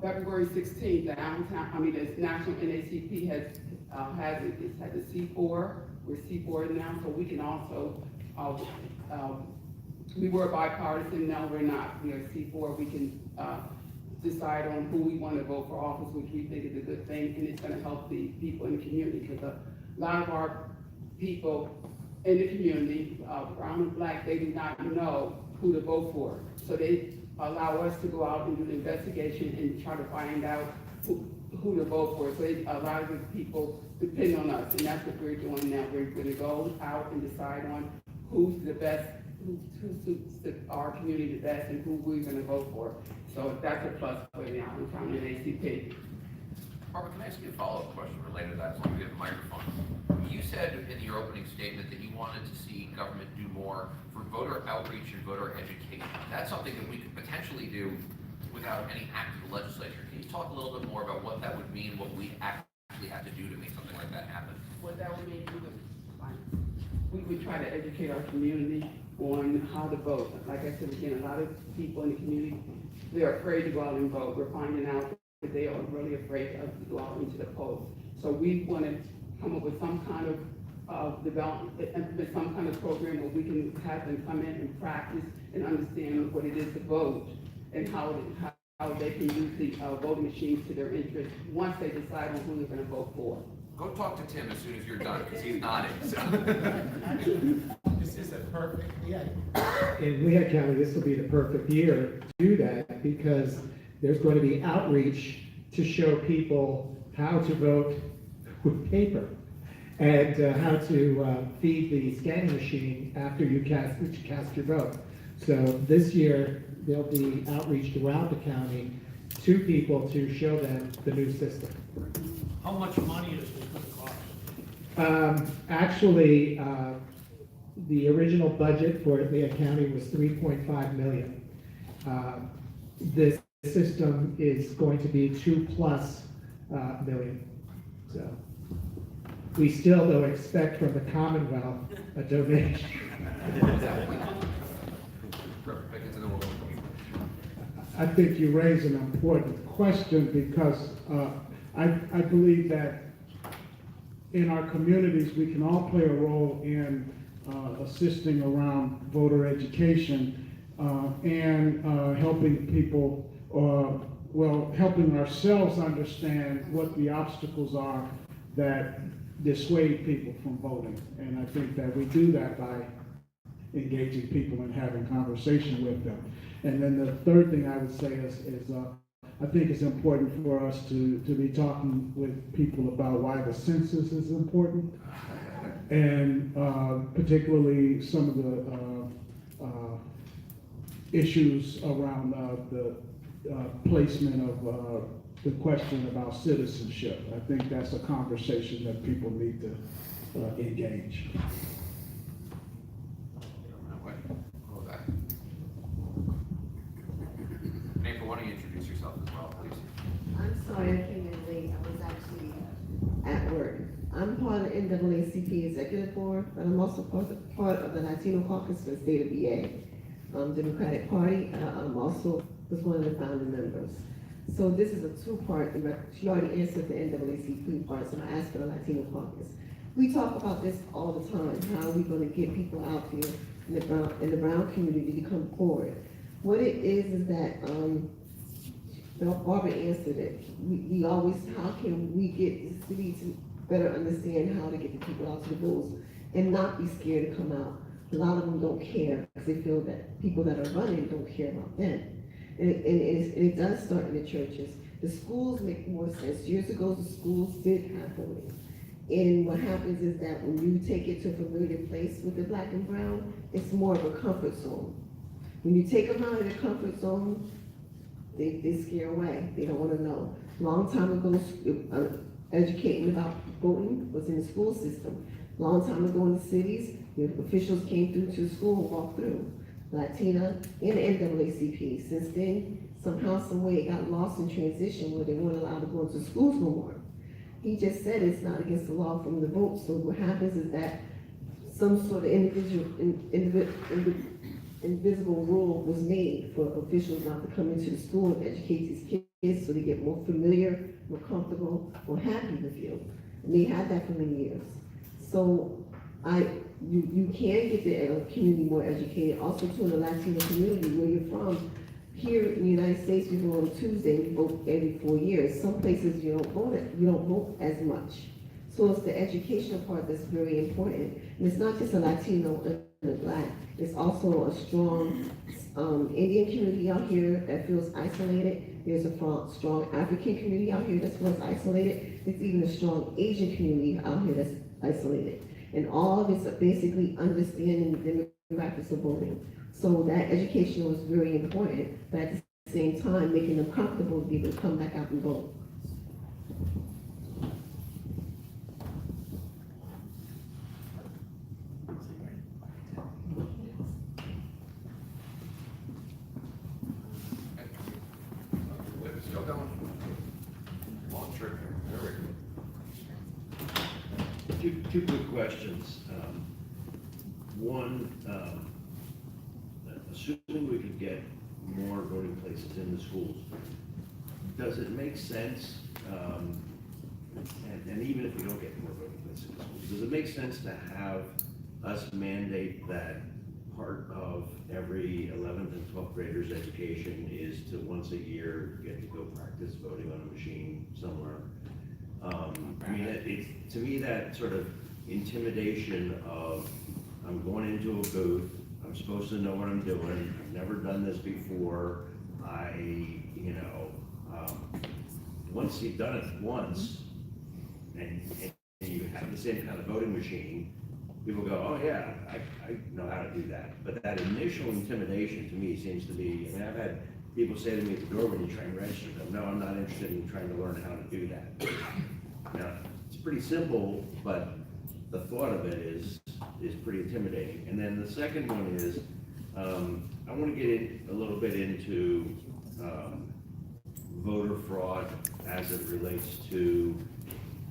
February 16th, the National NACP has a C4. We're C4 now, so we can also, we were bipartisan, now we're not. We are C4, we can decide on who we want to vote for office, which we think is a good thing, and it's going to help the people in the community, because a lot of our people in the community, brown and black, they do not know who to vote for. So they allow us to go out and do the investigation and try to find out who to vote for. So a lot of the people depend on us, and that's what we're doing now. We're going to go out and decide on who's the best, who suits our community the best, and who we're going to vote for. So that's a plus for the Allen County ACP. Barbara, can I ask you a follow-up question related to that, as long as we have a microphone? You said in your opening statement that you wanted to see government do more for voter outreach and voter education. That's something that we could potentially do without any act of the legislature. Can you talk a little bit more about what that would mean, what we actually have to do to make something like that happen? What that would mean, we would try to educate our community on how to vote. Like I said, again, a lot of people in the community, they're afraid to go out and vote. We're finding out that they are really afraid to go out into the polls. So we want to come up with some kind of development, implement some kind of program where we can have them come in and practice and understand what it is to vote and how they can use the voting machines to their interest once they decide on who they're going to vote for. Go talk to Tim as soon as you're done, because he's nodding, so. This is a perfect, in Lehigh County, this will be the perfect year to do that because there's going to be outreach to show people how to vote with paper and how to feed the scanning machine after you cast your vote. So this year, there'll be outreach throughout the county to people to show them the new system. How much money is this gonna cost? Actually, the original budget for Lehigh County was $3.5 million. This system is going to be $2+ million. So we still don't expect from the Commonwealth a donation. I think you raise an important question because I believe that in our communities, we can all play a role in assisting around voter education and helping people, helping ourselves understand what the obstacles are that dissuade people from voting. And I think that we do that by engaging people and having conversation with them. And then the third thing I would say is I think it's important for us to be talking with people about why the census is important, and particularly some of the issues around the placement of the question about citizenship. I think that's a conversation that people need to engage. Nathan, why don't you introduce yourself as well, please? I'm sorry I came in late. I was actually at work. I'm part of the NAACP Executive Board, but I'm also part of the Latino Caucus for the state of VA, Democratic Party. I'm also was one of the founding members. So this is a two-part. She already answered the NAACP part, so I asked for the Latino Caucus. We talk about this all the time. How are we going to get people out here in the brown community to come forward? What it is that Barbara answered it. We always, how can we get the city to better understand how to get the people out to the polls and not be scared to come out? A lot of them don't care because they feel that people that are running don't care about them. And it does start in the churches. The schools make more sense. Years ago, the schools did have voting. And what happens is that when you take it to a familiar place with the black and brown, it's more of a comfort zone. When you take them out of the comfort zone, they scare away. They don't want to know. Long time ago, educating about voting was in the school system. Long time ago in the cities, the officials came through to the school and walked through. Latina and NAACP. Since then, somehow, some way, it got lost in transition where they weren't allowed to go into schools no more. He just said it's not against the law for them to vote. So what happens is that some sort of invisible rule was made for officials not to come into the school and educate these kids so they get more familiar, more comfortable, more happy with you. And they had that for many years. So you can get the community more educated. Also, to the Latino community where you're from. Here in the United States, we vote on Tuesday. We vote every 4 years. Some places you don't vote as much. So it's the educational part that's very important. And it's not just a Latino and a black. It's also a strong Indian community out here that feels isolated. There's a strong African community out here that feels isolated. There's even a strong Asian community out here that's isolated. And all of it's basically understanding the demographics of voting. So that education was very important, but at the same time, making them comfortable to be able to come back out and vote. Still going. Long trip here. There we go. two quick questions. One, assuming we could get more voting places in the schools, does it make sense, and even if we don't get more voting places in the schools, does it make sense to have us mandate that part of every 11th and 12th graders' education is to once a year get to go practice voting on a machine somewhere? I mean, to me, that sort of intimidation of, I'm going into a booth, I'm supposed to know what I'm doing, I've never done this before, once you've done it once, and you have the same kind of voting machine, people go, oh yeah, I know how to do that. But that initial intimidation to me seems to be, I mean, I've had people say to me at the door when you try and register them, no, I'm not interested in trying to learn how to do that. Now, it's pretty simple, but the thought of it is pretty intimidating. And then the second one is, I want to get a little bit into voter fraud as it relates to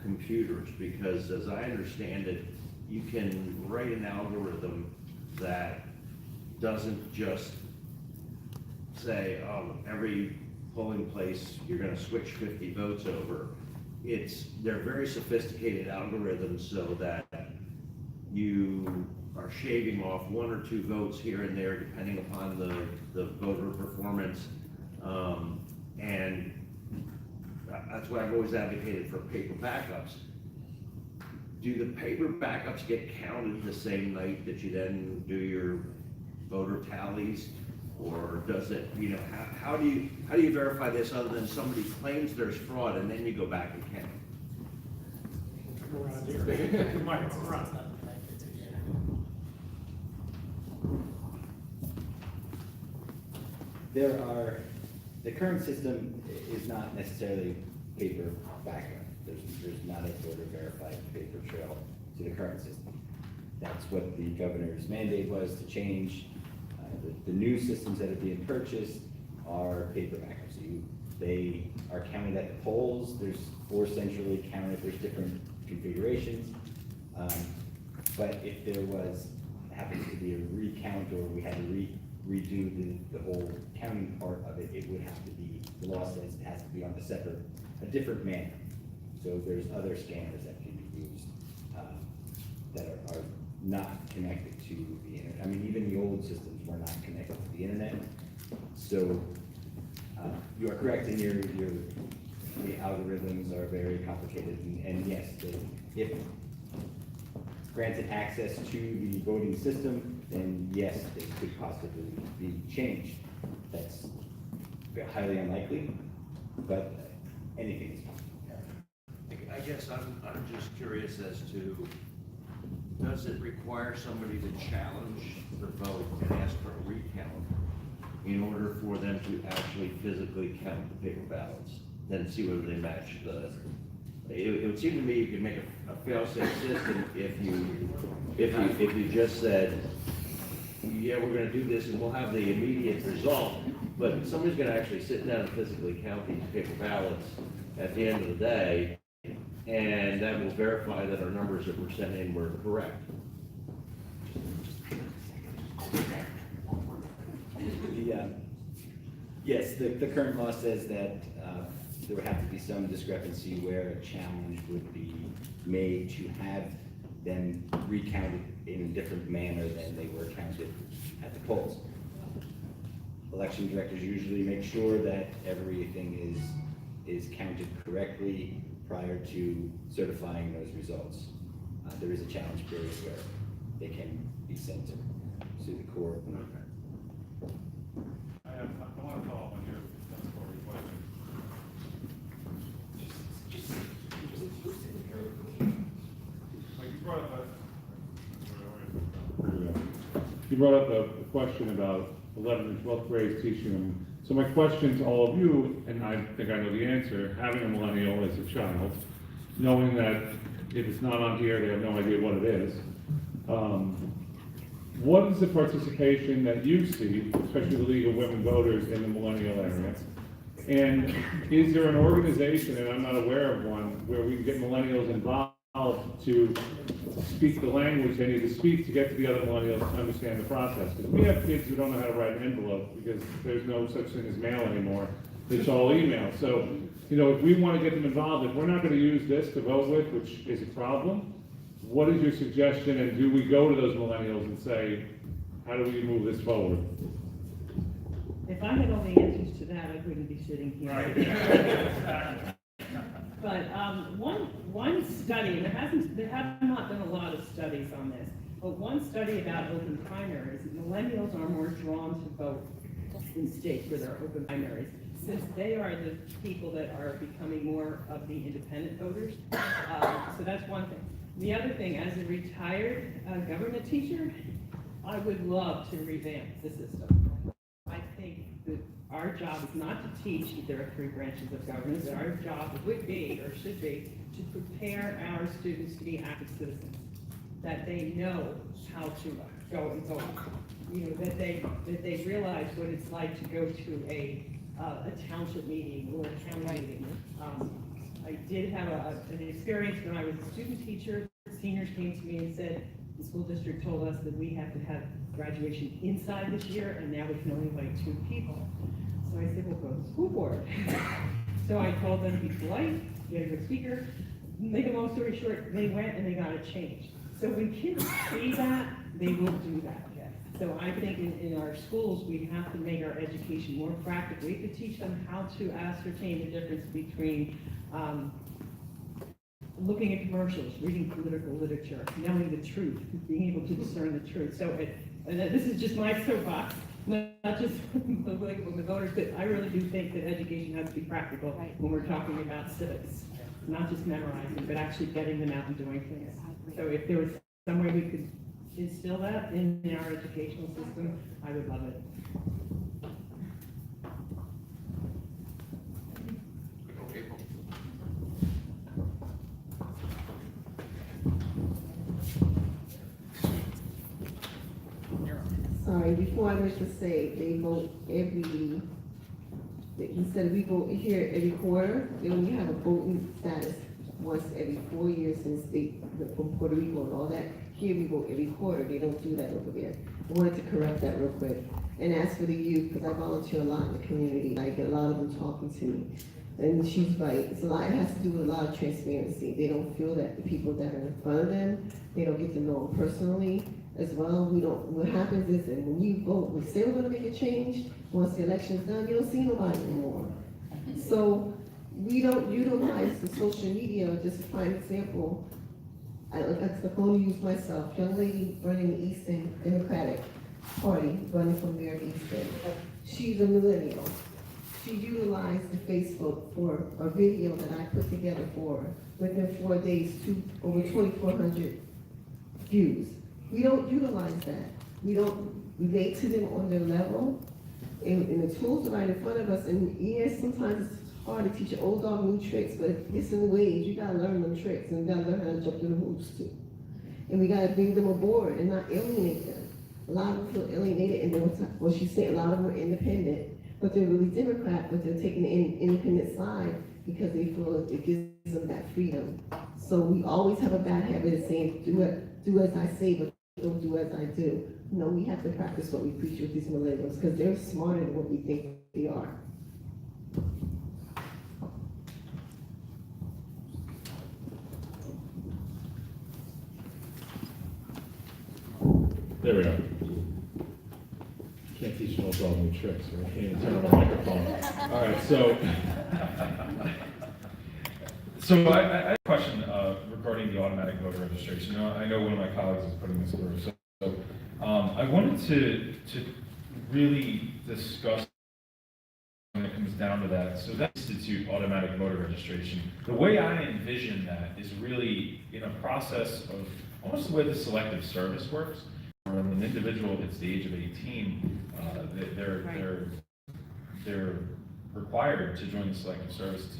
computers, because as I understand it, you can write an algorithm that doesn't just say, oh, every polling place, you're gonna switch 50 votes over. They're very sophisticated algorithms so that you are shaving off 1 or 2 votes here and there, depending upon the voter performance. And that's why I've always advocated for paper backups. Do the paper backups get counted the same night that you then do your voter tallies? Or does it, how do you verify this other than somebody claims there's fraud and then you go back and count? Around here. You might go around that. The current system is not necessarily paper backup. There's not a voter verified paper trail to the current system. That's what the governor's mandate was to change. The new systems that are being purchased are paper backups. They are counted at the polls. There's 4 centrally counted. There's different configurations. But if there happens to be a recount, or we had to redo the whole counting part of it, it would have to be, the law says it has to be on a different manner. So there's other scanners that can be used that are not connected to the internet. I mean, even the old systems were not connected to the internet. So you are correct in the algorithms are very complicated, and yes, if granted access to the voting system, then yes, they could possibly be changed. That's highly unlikely, but anything is possible. I guess I'm just curious as to, does it require somebody to challenge the vote and ask for a recount in order for them to actually physically count the paper ballots, then see whether they match it would seem to me you could make a fail-safe system if you just said, yeah, we're gonna do this and we'll have the immediate result, but somebody's gonna actually sit down and physically count these paper ballots at the end of the day, and that will verify that our numbers that were sent in were correct. Yes, the current law says that there would have to be some discrepancy where a challenge would be made to have them recounted in a different manner than they were counted at the polls. Election directors usually make sure that everything is counted correctly prior to certifying those results. There is a challenge period where they can be sent to the court. I want to follow up on your question. You brought up a question about 11th and 12th grades teaching them. So my question to all of you, and I think I know the answer, having a millennial as a child, knowing that if it's not on here, they have no idea what it is. What is the participation that you see, especially the League of Women Voters in the millennial area? And is there an organization, and I'm not aware of one, where we can get millennials involved to speak the language they need to speak to get to the other millennials to understand the process. Because we have kids who don't know how to write an envelope because there's no such thing as mail anymore. It's all email. So, you know, if we want to get them involved, if we're not going to use this to vote with, which is a problem, what is your suggestion, and do we go to those millennials and say, how do we move this forward? If I had all the answers to that, I wouldn't be sitting here. Right. But one study, there have not been a lot of studies on this, but one study about open primaries, millennials are more drawn to vote in states where there are open primaries, since they are the people that are becoming more of the independent voters. So that's one thing. The other thing, as a retired government teacher, I would love to revamp the system. I think that our job is not to teach that there are three branches of government. Our job would be, or should be, to prepare our students to be active citizens, that they know how to go and vote. You know, that they realize what it's like to go to a township meeting or a county meeting. I did have an experience when I was a student teacher. Seniors came to me and said, the school district told us that we have to have graduation inside this year, and now we can only invite 2 people. So I said, well, go to the school board. So I told them, be polite, get a good speaker. Make a long story short, they went and they got it changed. So when kids see that, they will do that. So I think in our schools, we have to make our education more practical. We have to teach them how to ascertain the difference between looking at commercials, reading political literature, knowing the truth, being able to discern the truth. So and this is just my soapbox, not just the voters, but I really do think that education has to be practical when we're talking about civics. Not just memorizing, but actually getting them out and doing things. So if there was some way we could instill that in our educational system, I would love it. Sorry, before I went to say, they vote instead of we vote here every quarter, they only have a voting status once every 4 years since from Puerto Rico and all that. Here we vote every quarter, they don't do that over there. I wanted to correct that real quick. And as for the youth, because I volunteer a lot in the community, I get a lot of them talking to me. And she's right, it has to do with a lot of transparency. They don't feel that the people that are in front of them, they don't get to know them personally as well. What happens is that when you vote, we say we're gonna make a change, once the election's done, you don't see nobody anymore. So we don't utilize the social media. Just a fine example, I only use myself, young lady running the Easton Democratic Party, running for mayor of Easton. She's a millennial. She utilized the Facebook for a video that I put together for her. Within 4 days, over 2,400 views. We don't utilize that. We don't relate to them on their level. And the tools are right in front of us. And yes, sometimes it's hard to teach an old dog new tricks, but it's in the ways. You gotta learn them tricks, and you gotta learn how to jump through the hoops too. And we gotta bring them aboard and not alienate them. A lot of them feel alienated, and well, she's saying a lot of them are independent, but they're really Democrat, but they're taking the independent side because they feel it gives them that freedom. So we always have a bad habit of saying, do as I say, but don't do as I do. No, we have to practice what we preach with these millennials, because they're smarter than what we think they are. There we go. Can't teach an old dog new tricks, or I can't even turn on the microphone. All right, So I have a question regarding the automatic voter registration. I know one of my colleagues is putting this through. So I wanted to really discuss when it comes down to that. So that institute automatic voter registration, the way I envision that is really in a process of almost the way the selective service works. When an individual hits the age of 18, they're required to join the selective service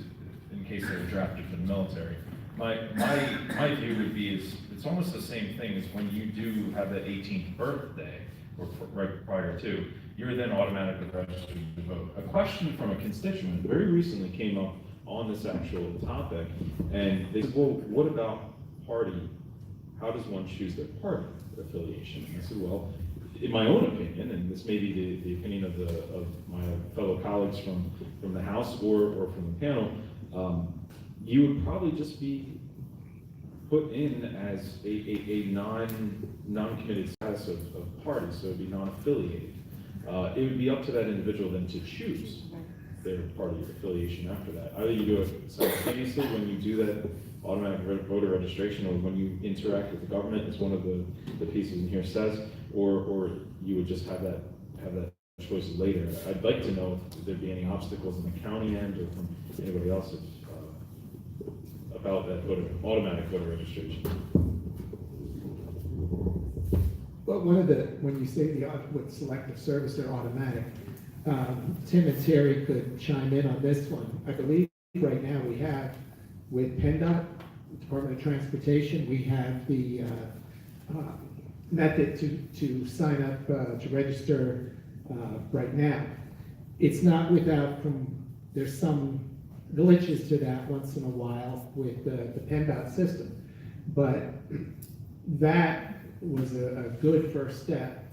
in case they're drafted for the military. My view would be it's almost the same thing as when you do have that 18th birthday, or right prior to, you're then automatically registered to vote. A question from a constituent very recently came up on this actual topic, and they said, well, what about party how does one choose their party affiliation? And I said, well, in my own opinion, and this may be the opinion of my fellow colleagues from the House or from the panel, you would probably just be put in as a non-committed status of party, so it would be non-affiliated. It would be up to that individual then to choose their party affiliation after that. Either you do it simultaneously when you do that automatic voter registration, or when you interact with the government, as one of the pieces in here says, or you would just have that choice later. I'd like to know if there'd be any obstacles in the county end or from anybody else about that automatic voter registration. Well, when you say with selective service, they're automatic. Tim and Terry could chime in on this one. I believe right now we have with PennDOT, Department of Transportation, we have the method to sign up to register right now. It's not without there's some glitches to that once in a while with the PennDOT system, but that was a good first step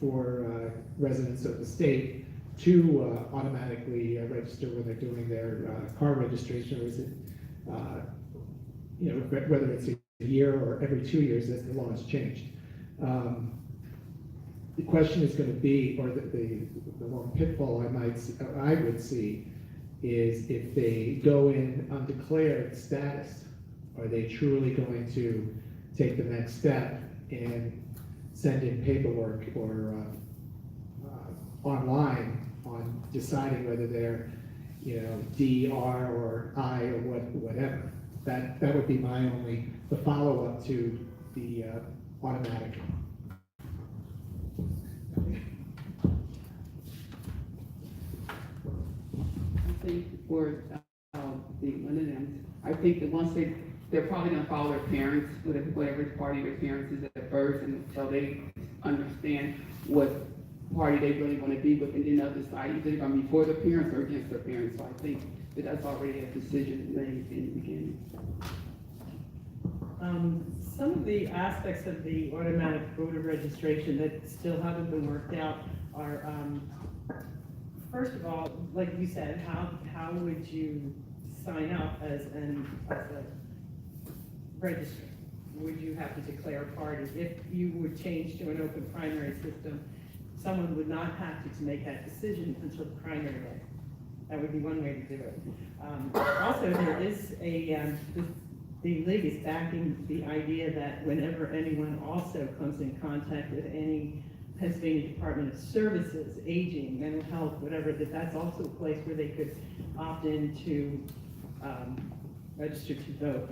for residents of the state to automatically register when they're doing their car registration, or is it, whether it's a year or every 2 years as the law has changed. The question is going to be, or the one pitfall I would see, is if they go in undeclared status, are they truly going to take the next step and send in paperwork or online on deciding whether they're, D, R, or I, or whatever. That would be the follow-up to the automatic. I think for one of them, I think that once they're probably gonna follow their parents, whatever party their parents is at birth, until they understand what party they really want to be with, and then they'll decide either they're gonna be for their parents or against their parents. So I think that that's already a decision made in the beginning. Some of the aspects of the automatic voter registration that still haven't been worked out are, first of all, like you said, how would you sign up as a register? Would you have to declare a party? If you would change to an open primary system, someone would not have to make that decision until the primary day. That would be one way to do it. Also, there is the league is backing the idea that whenever anyone also comes in contact with any Pennsylvania Department of Services, aging, mental health, whatever, that's also a place where they could opt in to register to vote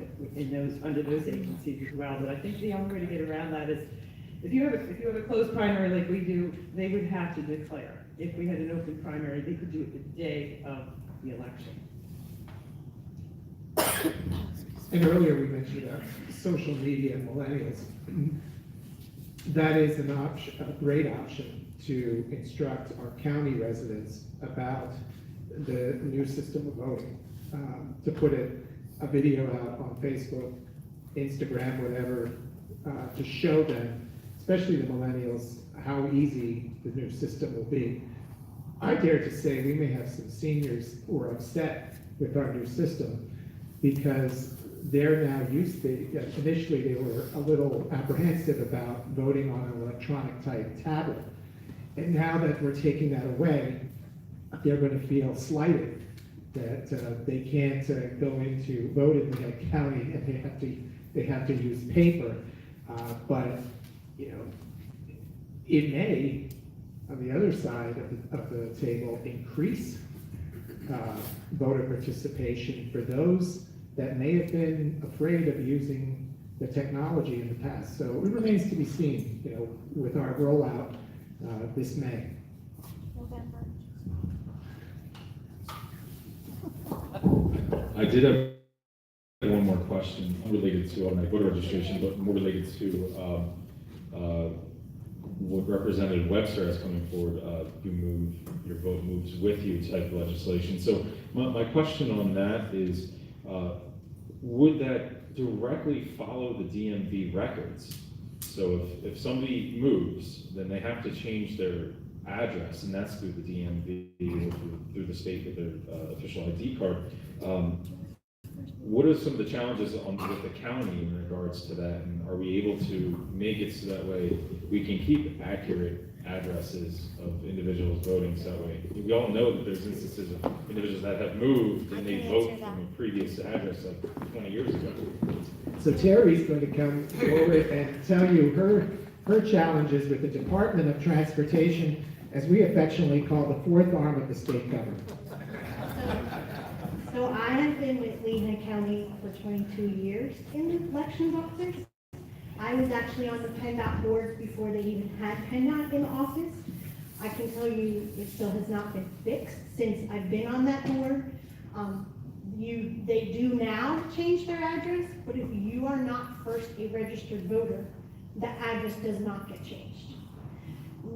under those agencies as well. But I think the only way to get around that is if you have a closed primary like we do, they would have to declare. If we had an open primary, they could do it the day of the election. And earlier we mentioned social media and millennials. That is an option, a great option to instruct our county residents about the new system of voting. To put a video out on Facebook, Instagram, whatever, to show them, especially the millennials, how easy the new system will be. I dare to say we may have some seniors who are upset with our new system because they're now used to, initially they were a little apprehensive about voting on an electronic type tablet. And now that we're taking that away, they're going to feel slighted that they can't go into vote in the county and they have to use paper. But it may, on the other side of the table, increase voter participation for those that may have been afraid of using the technology in the past. So it remains to be seen, with our rollout this May. I did have one more question, unrelated to automatic voter registration, but more related to what Representative Webster has coming forward, your vote moves with you type of legislation. So my question on that is, would that directly follow the DMV records. So if somebody moves, then they have to change their address, and that's through the DMV, or through the state with their official ID card. What are some of the challenges with the county in regards to that, and are we able to make it so that way we can keep accurate addresses of individuals voting, so that way we all know that there's instances of individuals that have moved and they vote from a previous address like 20 years ago. So Terry's going to come forward and tell you her challenges with the Department of Transportation, as we affectionately call the fourth arm of the state government. So I have been with Lehigh County for 22 years in the elections office. I was actually on the PennDOT board before they even had PennDOT in office. I can tell you it still has not been fixed since I've been on that board. They do now change their address, but if you are not first a registered voter, the address does not get changed.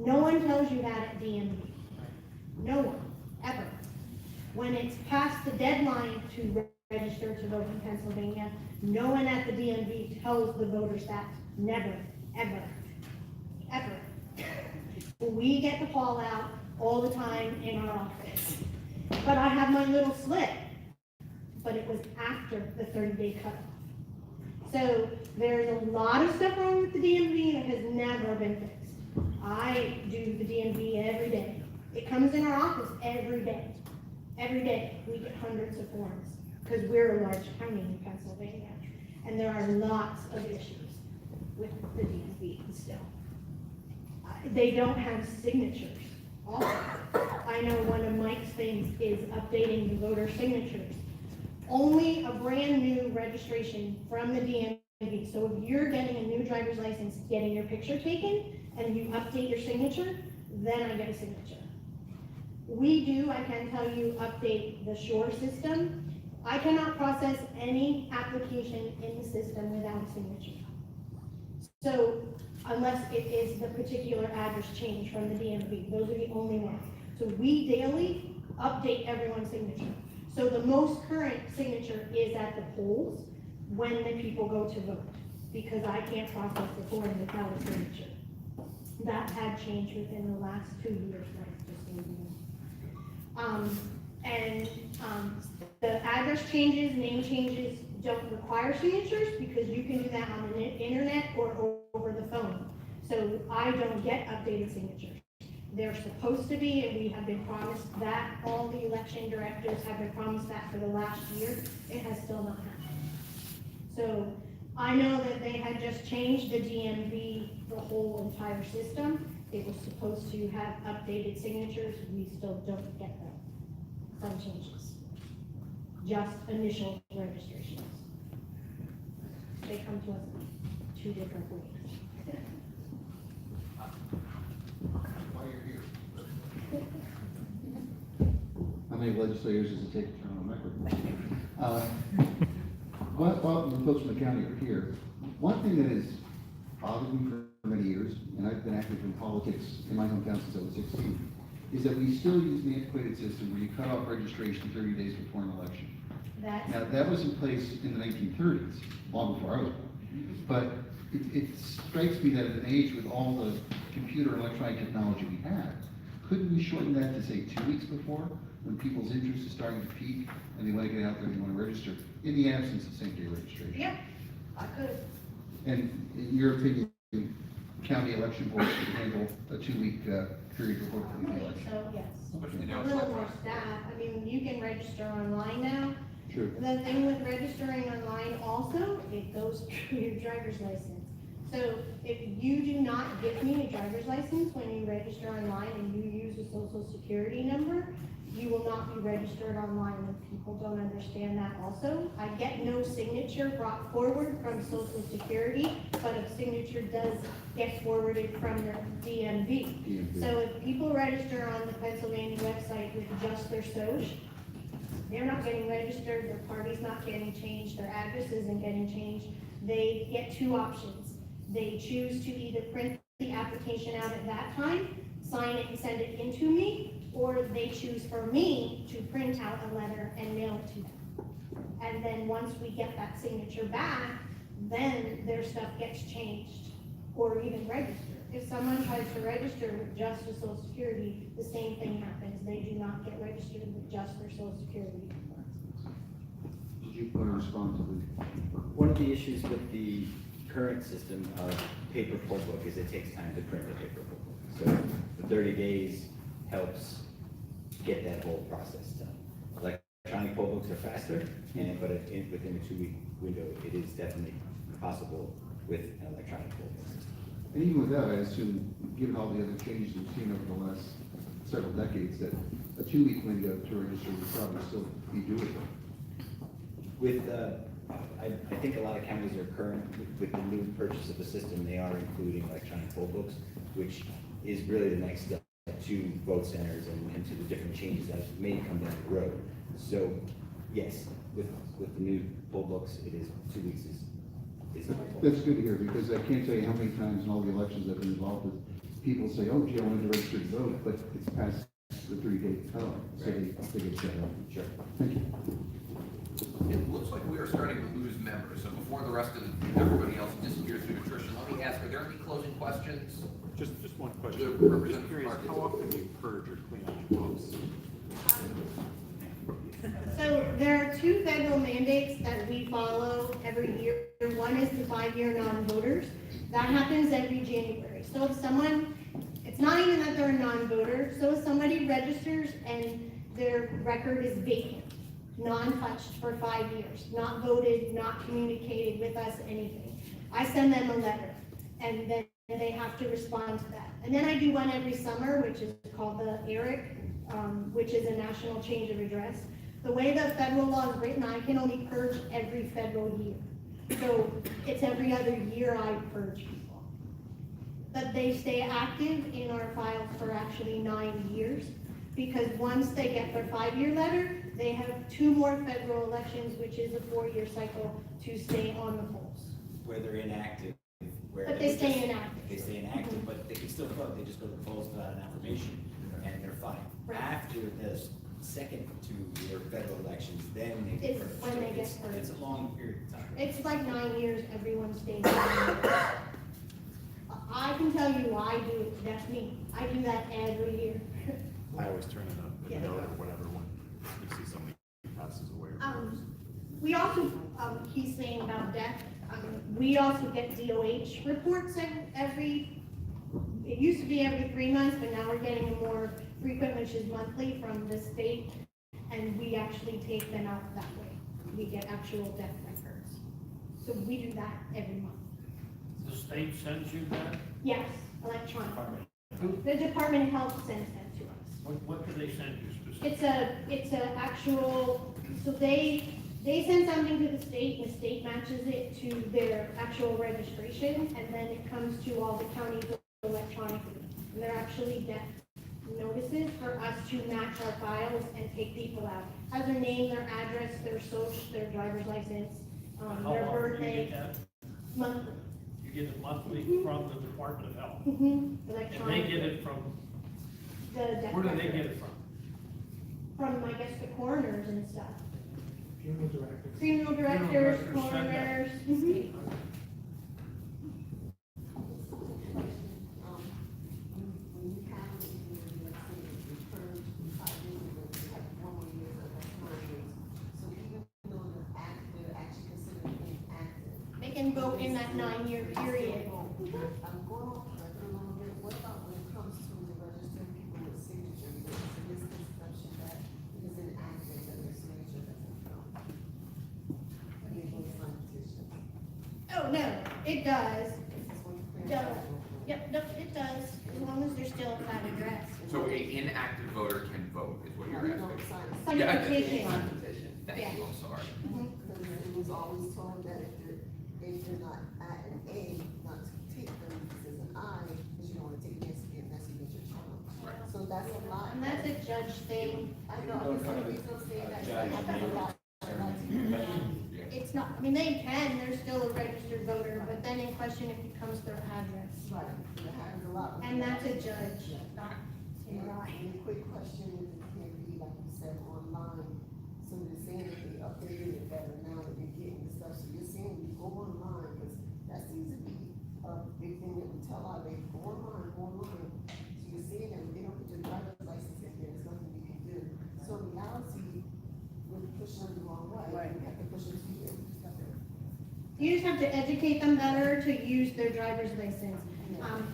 No one tells you that at DMV. No one, ever. When it's past the deadline to register to vote in Pennsylvania, no one at the DMV tells the voters that. Never, ever, ever. We get the call out all the time in our office. But I have my little slip, but it was after the 30-day cutoff. So there's a lot of stuff wrong with the DMV that has never been fixed. I do the DMV every day. It comes in our office every day. Every day we get hundreds of forms because we're a large county in Pennsylvania, and there are lots of issues with the DMV still. They don't have signatures. Also, I know one of Mike's things is updating the voter signatures. Only a brand new registration from the DMV. So if you're getting a new driver's license, getting your picture taken, and you update your signature, then I get a signature. We do, I can tell you, update the SURE system. I cannot process any application in the system without a signature. So unless it is the particular address change from the DMV, those are the only ones. So we daily update everyone's signature. So the most current signature is at the polls when the people go to vote, because I can't process the form without a signature. That had changed within the last 2 years, right? Just so you know. The address changes, name changes don't require signatures because you can do that on the internet or over the phone. So I don't get updated signatures. They're supposed to be, and we have been promised that. All the election directors have been promised that for the last year. It has still not happened. So I know that they had just changed the DMV, the whole entire system. It was supposed to have updated signatures. We still don't get them. Some changes. Just initial registrations. They come to us in 2 different ways. While you're here. How many legislators does it take to turn on a microphone? While the folks from the county are here, one thing that has bothered me for many years, and I've been active in politics in my hometown since I was 16, is that we still use the antiquated system where you cut off registration 30 days before an election. Now, that was in place in the 1930s, long before I was born. But it strikes me that at an age with all the computer and electronic technology we have, couldn't we shorten that to say 2 weeks before, when people's interest is starting to peak and they want to get out there and they want to register, in the absence of same-day registration? Yep, I could. And in your opinion, county election boards should handle a 2-week period before the election? So, yes. A little more staff. I mean, you can register online now. True. The thing with registering online also, it goes through your driver's license. So if you do not give me a driver's license when you register online and you use a social security number, you will not be registered online, and people don't understand that also. I get no signature brought forward from social security, but a signature does get forwarded from their DMV. So if people register on the Pennsylvania website with just their SOCH, they're not getting registered, their party's not getting changed, their address isn't getting changed. They get 2 options. They choose to either print the application out at that time, sign it and send it in to me, or they choose for me to print out a letter and mail it to them. And then once we get that signature back, then their stuff gets changed or even registered. If someone tries to register with just the Social Security, the same thing happens. They do not get registered with just their Social Security number. Did you want to respond to the? One of the issues with the current system of paper poll book is it takes time to print the paper poll book. So the 30 days helps get that whole process done. Electronic poll books are faster, but within a 2-week window, it is definitely possible with an electronic poll book. And even with that, I assume, given all the other changes we've seen over the last several decades, that a 2-week window to register would probably still be doable. With, I think a lot of counties are current with the new purchase of the system, they are including electronic poll books, which is really the next step to vote centers and to the different changes that may come down the road. So, yes, with the new poll books, it is 2 weeks is That's good to hear, because I can't tell you how many times in all the elections I've been involved with, people say, oh, gee, I wanted to register to vote, but it's past the 3-day cutoff, so they get shut off. Sure. Thank you. It looks like we are starting to lose members, so before the rest of everybody else disappears through attrition, let me ask, are there any closing questions? Just one The question. representative Just curious, Parker. how often do you purge or clean out your books? So there are 2 federal mandates that we follow every year. One is the 5-year non-voters. That happens every January. So if someone, it's not even that they're a non-voter, so if somebody registers and their record is vacant, non-touched for 5 years, not voted, not communicated with us, anything, I send them a letter, and then they have to respond to that. And then I do one every summer, which is called the ERIC, which is a national change of address. The way the federal law is written, I can only purge every federal year. So it's every other year I purge people. But they stay active in our files for actually 9 years, because once they get their 5-year letter, they have 2 more federal elections, which is a 4-year cycle, to stay on the polls. Where they're inactive. But they stay inactive. They stay inactive, but they can still vote, they just go to the polls without an affirmation, and they're fine. Right. After the second 2 year federal elections, then they get It's purged. when they So get it's- purged. It's a long period of time. It's like 9 years, everyone stays. I can tell you I do it, that's me. I do that every year. I always turn it up, Yeah. note or whatever, when you see somebody passes away. We also, he's saying about death, we also get DOH reports every, it used to be every 3 months, but now we're getting a more frequent, which is monthly from the state, and we actually take them out that way. We get actual death records. So we do that every month. The state sends you that? Yes, electronically. The Department of Health sends them to us. What do they send you specifically? It's a actual, so they send something to the state, and the state matches it to their actual registration, and then it comes to all the counties electronically. And they're actually death notices for us to match our files and take people out. Has their name, their address, their social, their driver's license, How their often do you birthday, get that? monthly. You get it monthly from the Department of Health? Mm-hmm. And they Electronically. get it from, The death where do they record. get it from? From, I guess, the coroners and stuff. Funeral directors. Criminal directors, send that. coroners. Mhm. They can vote in that 9-year period. I'm going off the record a little bit. What about when it comes to the registering people with signatures? There's a misconception that it is inactive and their signature doesn't count. When they sign petitions. Oh, no, it does. Just want to clear No. that up. Yep, no, it does, as long as they're still at that address. So a inactive voter can vote, is what you're You asking? don't sign a Sign a Yeah, I- petition. sign a petition. Thank you, I'm sorry. Because it was always told that if you're not at an A, not to take them, because there's an I, because you don't want to take an signature challenge. Right. So that's a lot. And that's a judge thing. I know, it's the reason I'm saying that, that's a lot. It's not, I mean, they can, they're still a registered voter, but then in question if it comes their address. Right, that happens a lot. And that's a judge, not in And line. a quick question, if it can be, like you said, online, so they're saying that they updated it, that better now that they're getting the stuff, so you're seeing, you go online, because that seems to be a big thing that we tell our ladies, go online, go online. So you're seeing them, they don't put your driver's license in there, there's nothing you can do. So in reality, we're pushing them the wrong way, we have to push them to you. You just have to educate them better to use their driver's license.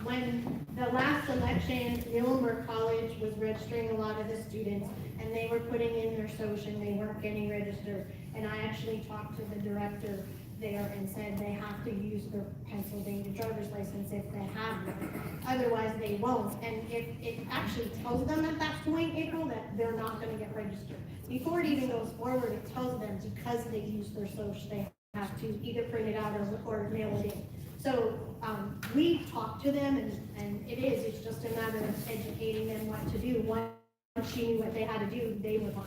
When the last election, Muhlenberg College was registering a lot of the students, and they were putting in their social, and they weren't getting registered. And I actually talked to the director there and said they have to use their Pennsylvania driver's license if they have one. Otherwise, they won't. And it actually tells them at that point, April, that they're not gonna get registered. Before it even goes forward, it tells them because they use their social, they have to either print it out or mail it in. So, we talked to them and it's just a matter of educating them what to do. Once she knew what they had to do, they were fine.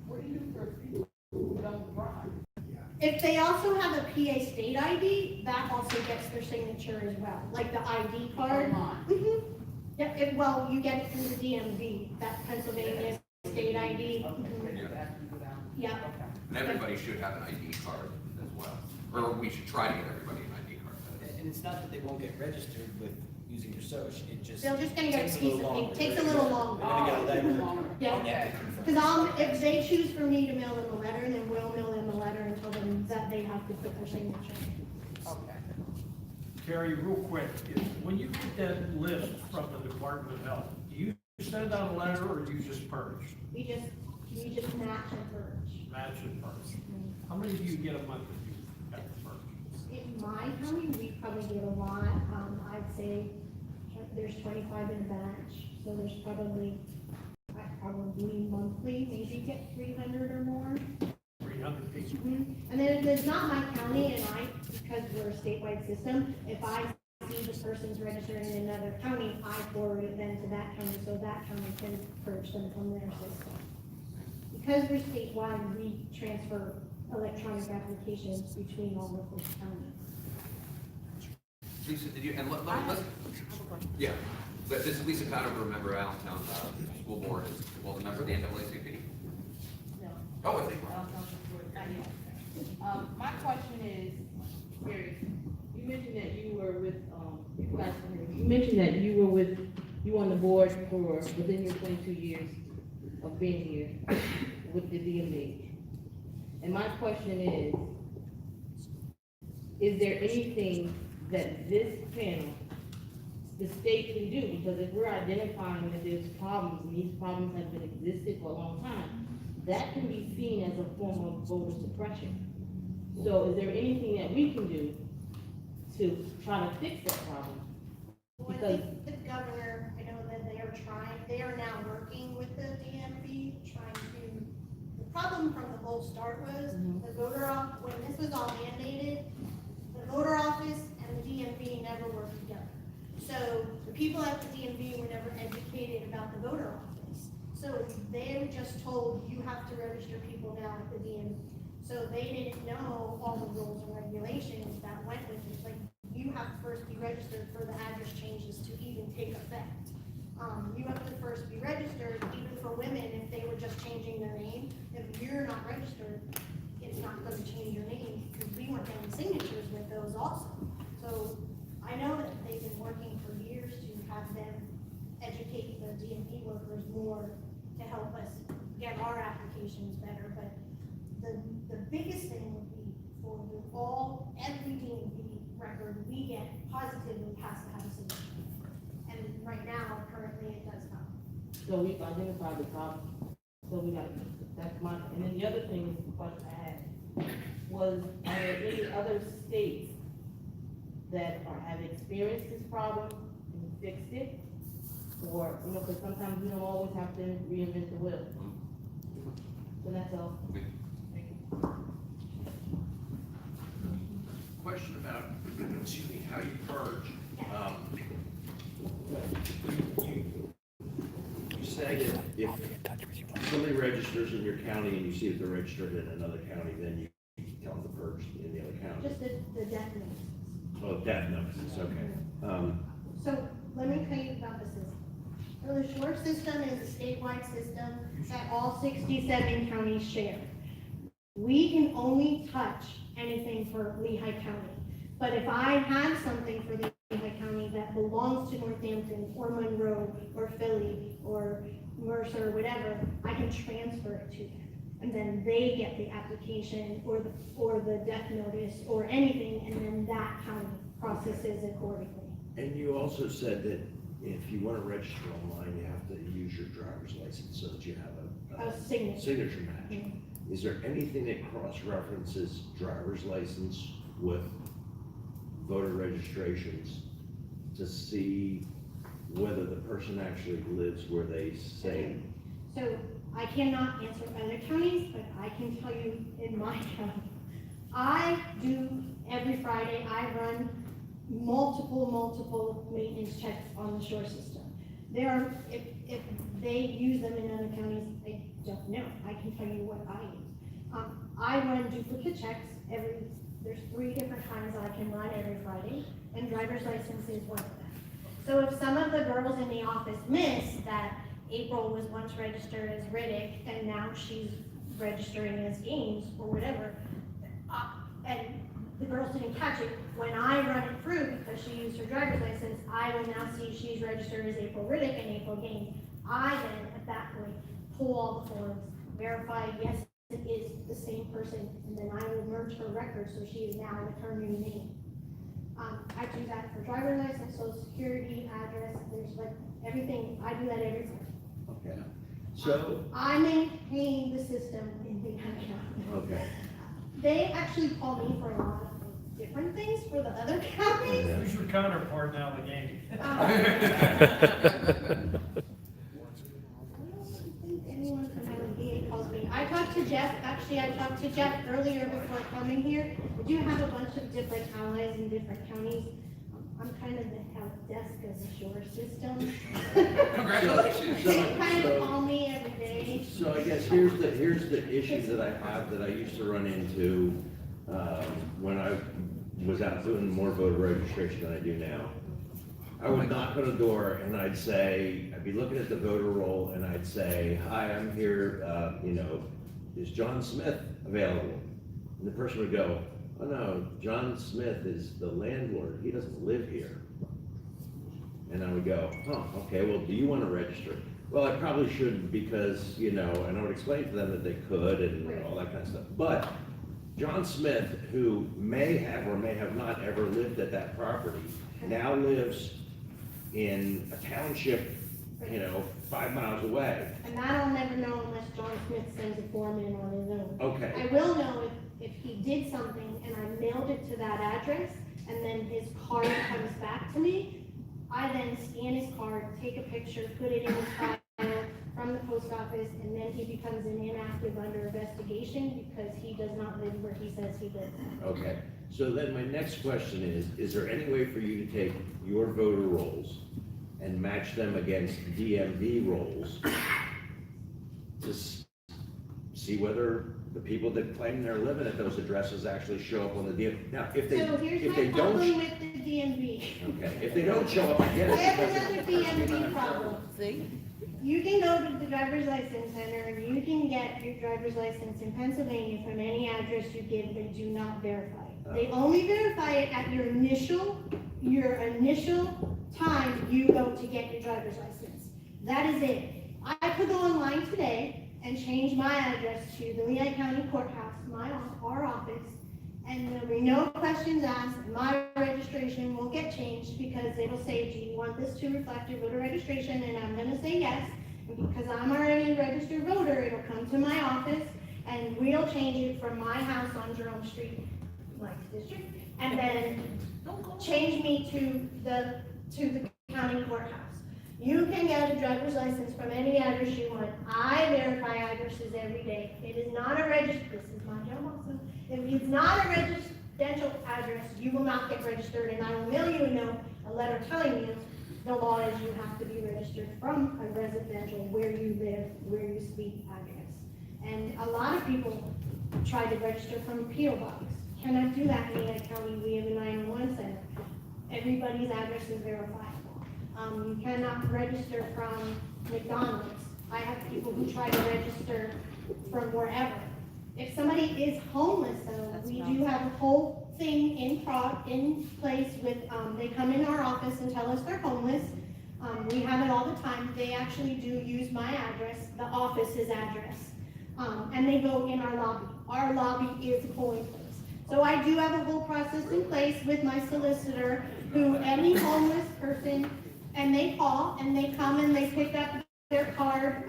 What do you do for people who don't drive? If they also have a PA state ID, that also gets their signature as well, like the ID card. Mm-hmm. Yeah, well, you get it through the DMV, that Pennsylvania state ID. Yeah. And everybody should have an ID card as well, or we should try to get everybody an ID card. And it's not that they won't get registered with using your social, it just They're just gonna get takes a little longer. it takes a little longer. They're gonna get a letter. Yeah, because if they choose for me to mail them a letter, then we'll mail them a letter and tell them that they have to put their signature. Okay. Carrie, real quick, when you get that list from the Department of Health, do you send out a letter or do you just purge? We just match and purge. Match and purge. How many do you get a month if you have to purge? In my county, we probably get a lot. I'd say there's 25 in a batch, so there's probably monthly, maybe get 300 or more. 300 people. And then if it's not my county and because we're a statewide system, if I see the person's registered in another county, I forward it then to that county, so that county can purge them from their system. Because we're statewide, we transfer electronic applications between all of those counties. Lisa, did you, and let's, yeah, this is Lisa Conover, member of Allentown School Board, well, the member of the NAACP. No. Oh, I think. My question is, Gary, you mentioned that you were with, you mentioned that you were on the board for within your 22 years of being here with the DMV. And my question is there anything that this panel, the state can do? Because if we're identifying that there's problems, and these problems have been existed for a long time, that can be seen as a form of voter suppression. So is there anything that we can do to try to fix that problem? Well, I think the governor, I know that they are now working with the DMV, trying to, the problem from the whole start was the voter off, when this was all mandated, the voter office and the DMV never worked together. So the people at the DMV were never educated about the voter office. So they were just told, you have to register people now at the DMV. So they didn't know all the rules and regulations that went with it. Like, you have to first be registered for the address changes to even take effect. You have to first be registered, even for women, if they were just changing their name. If you're not registered, it's not going to change your name, because we weren't getting signatures with those also. So I know that they've been working for years to have them educate the DMV workers more to help us get our applications better, but the biggest thing would be for every DMV record we get positively has to have a signature. And right now, currently, it does not. So we've identified the problem. So we got, that's my, and then the other thing is the question I had was, are there any other states that have experienced this problem and fixed it? Or, because sometimes we don't always have to reinvent the wheel. So that's all. Thank you. Question about, excuse me, how you purge. You say if somebody registers in your county and you see that they're registered in another county, then you tell them to purge in the other county. Just the death notices. Oh, death notices, okay. So let me tell you about the system. So the short system is a statewide system that all 67 counties share. We can only touch anything for Lehigh County. But if I have something for Lehigh County that belongs to Northampton or Monroe or Philly or Mercer or whatever, I can transfer it to them. And then they get the application or the death notice or anything, and then that county processes accordingly. And you also said that if you want to register online, you have to use your driver's license so that you have A signature. signature match. Mhm. Is there anything that cross-references driver's license with voter registrations to see whether the person actually lives where they say? So I cannot answer other counties, but I can tell you in my county, I do every Friday, I run multiple maintenance checks on the shore system. If they use them in other counties, I don't know. I can tell you what I use. I run duplicate checks there's 3 different times I can run every Friday, and driver's license is one of them. So if some of the girls in the office miss that April was once registered as Riddick, and now she's registering as Gaines or whatever, and the girls didn't catch it, when I run it through, because she used her driver's license, I will now see she's registered as April Riddick and April Gaines. I then, at that point, pull all the forms, verify, yes, it is the same person, and then I will merge her record, so she is now with her new name. I do that for driver's license, social security, address, there's like everything, I do that every time. Okay. So, I maintain the system in the county. okay. They actually call me for a lot of different things for the other counties. Who's your counterpart now, the game? Anyone from MLBA calls me. I talked to Jeff earlier before coming here. We do have a bunch of different allies in different counties. I'm kind of the help desk of the shore system. Congratulations. They kind of call me every day. So I guess here's the issue that I have that I used to run into when I was out doing more voter registration than I do now. I would knock on a door and I'd be looking at the voter roll and I'd say, hi, I'm here, is John Smith available? And the person would go, oh no, John Smith is the landlord, he doesn't live here. And I would go, oh, okay, well, do you want to register? Well, I probably shouldn't because, and I would explain to them that they could and all that kind of stuff. But John Smith, who may have or may have not ever lived at that property, now lives in a township, 5 miles away. And that I'll never know unless John Smith sends a form in on his own. Okay. I will know if he did something and I mailed it to that address and then his card comes back to me, I then scan his card, take a picture, put it in his file from the post office, and then he becomes an inactive under investigation because he does not live where he says he lives. Okay, so then my next question is there any way for you to take your voter rolls and match them against DMV rolls to see whether the people that claim they're living at those addresses actually show up on the DMV? Now, if they So here's if my they problem don't, with the DMV. okay, if they don't show up, I get I it. have because another it's the person DMV on problem. See? You can go to the driver's license center and you can get your driver's license in Pennsylvania from any address you give, they do not verify it. They only verify it at your initial time you go to get your driver's license. That is it. I could go online today and change my address to the Lehigh County Courthouse, our office, and there'll be no questions asked. My registration will get changed because it'll say, do you want this to reflect your voter registration? And I'm gonna say yes. And because I'm already a registered voter, it'll come to my office and we'll change it from my house on Jerome Street, like district, and then change me to the county courthouse. You can get a driver's license from any address you want. I verify addresses every day. It is not a this is my job also. If it's not a residential address, you will not get registered, and I will mail you a letter telling you the law is you have to be registered from a residential where you live, where you speak address. And a lot of people try to register from a P.O. box. Cannot do that in Lehigh County. We have a 911 center. Everybody's address is verifiable. You cannot register from McDonald's. I have people who try to register from wherever. If somebody is homeless though, we do have a whole thing in place with, they come in our office and tell us they're homeless. We have it all the time. They actually do use my address, the office's address. And they go in our lobby. Our lobby is a polling place. So I do have a whole process in place with my solicitor, who any homeless person, and they call and they come and they pick up their card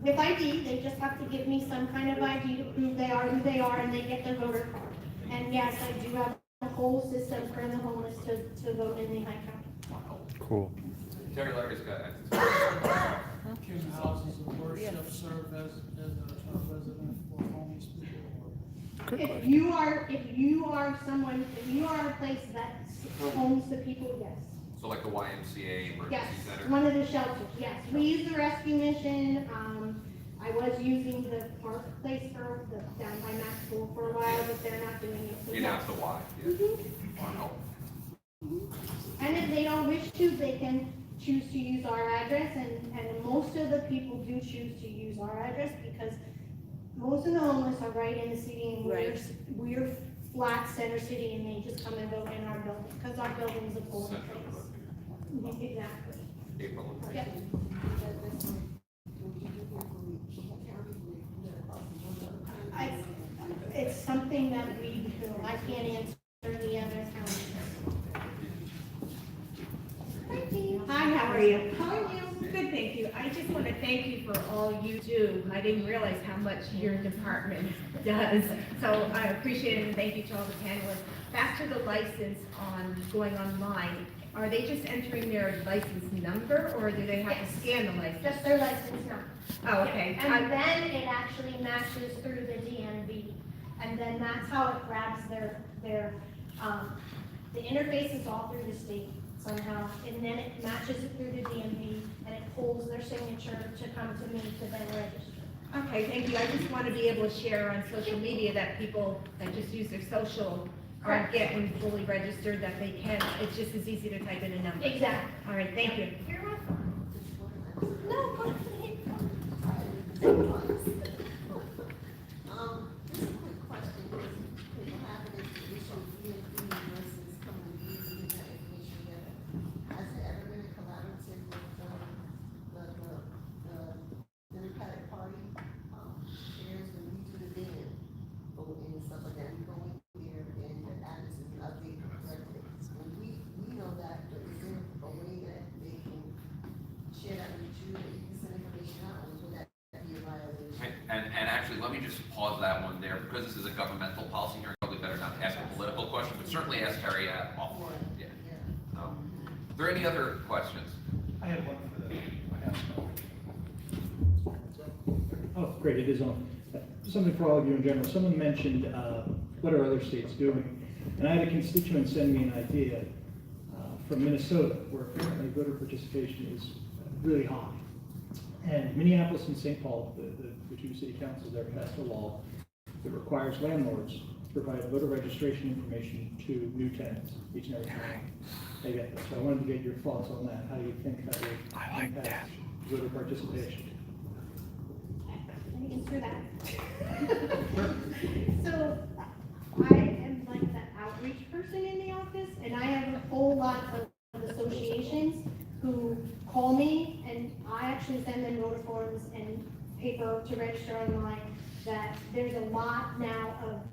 with ID. They just have to give me some kind of ID to prove they are who they are, and they get their voter card. And yes, I do have a whole system for the homeless to vote in Lehigh County. Cool. Terry Larry's got access. Can houses of worship serve as a resident for homeless people? If you are a place that homes the people, yes. So like the YMCA emergency Yes, center? one of the shelters, yes. We use the rescue mission. I was using the park place down by Max School for a while, but they're not doing it. So You know, that's the why. Yeah. Wow. And if they don't wish to, they can choose to use our address, and most of the people do choose to use our address because most of the homeless are right in the city, and we're flat center city, and they just come and vote in our building, because our building's a polling place. Exactly. April. Yep. It's something that we do. I can't answer the other counties. Hi, how are you? How are you? Good, thank you. I just want to thank you for all you do. I didn't realize how much your department does. So I appreciate it, and thank you to all the panelists. Back to the license going online. Are they just entering their license number, or do they have to scan the license? Just their license number. Oh, okay. And then it actually matches through the DMV. And then that's how it grabs the interface is all through the state somehow. And then it matches it through the DMV, and it pulls their signature to come to me to then register. Okay, thank you. I just want to be able to share on social media that people that just use their social aren't getting fully registered, that they can. It's just as easy to type in a number. Exactly. All right, thank you. You're welcome. No, go ahead. Just a quick question, because people have this issue of DMV versus coming and using that information together. Has there ever been a collaborative with the Democratic Party shares when we do the bid, voting and stuff like that? We go in there and the addresses and update correctly. And we know that, but is there a way that they can share that with you, that you can send information out, or would that be a violation? And actually, let me just pause that one there, because this is a governmental policy hearing, probably better not to ask a political question, but certainly ask Harry offline. Yeah. Are there any other questions? I have one for the Oh, great, it is on. Something for all of you in general. Someone mentioned, what are other states doing? And I had a constituent send me an idea from Minnesota, where apparently voter participation is really high. And Minneapolis and St. Paul, the two city councils there, passed a law that requires landlords to provide voter registration information to new tenants each and every time they get there. So I wanted to get your thoughts on that. How do you think that would impact voter participation? Let me answer that. So I am like that outreach person in the office, and I have a whole lot of associations who call me, and I actually send them voter forms and paper to register online. That there's a lot now of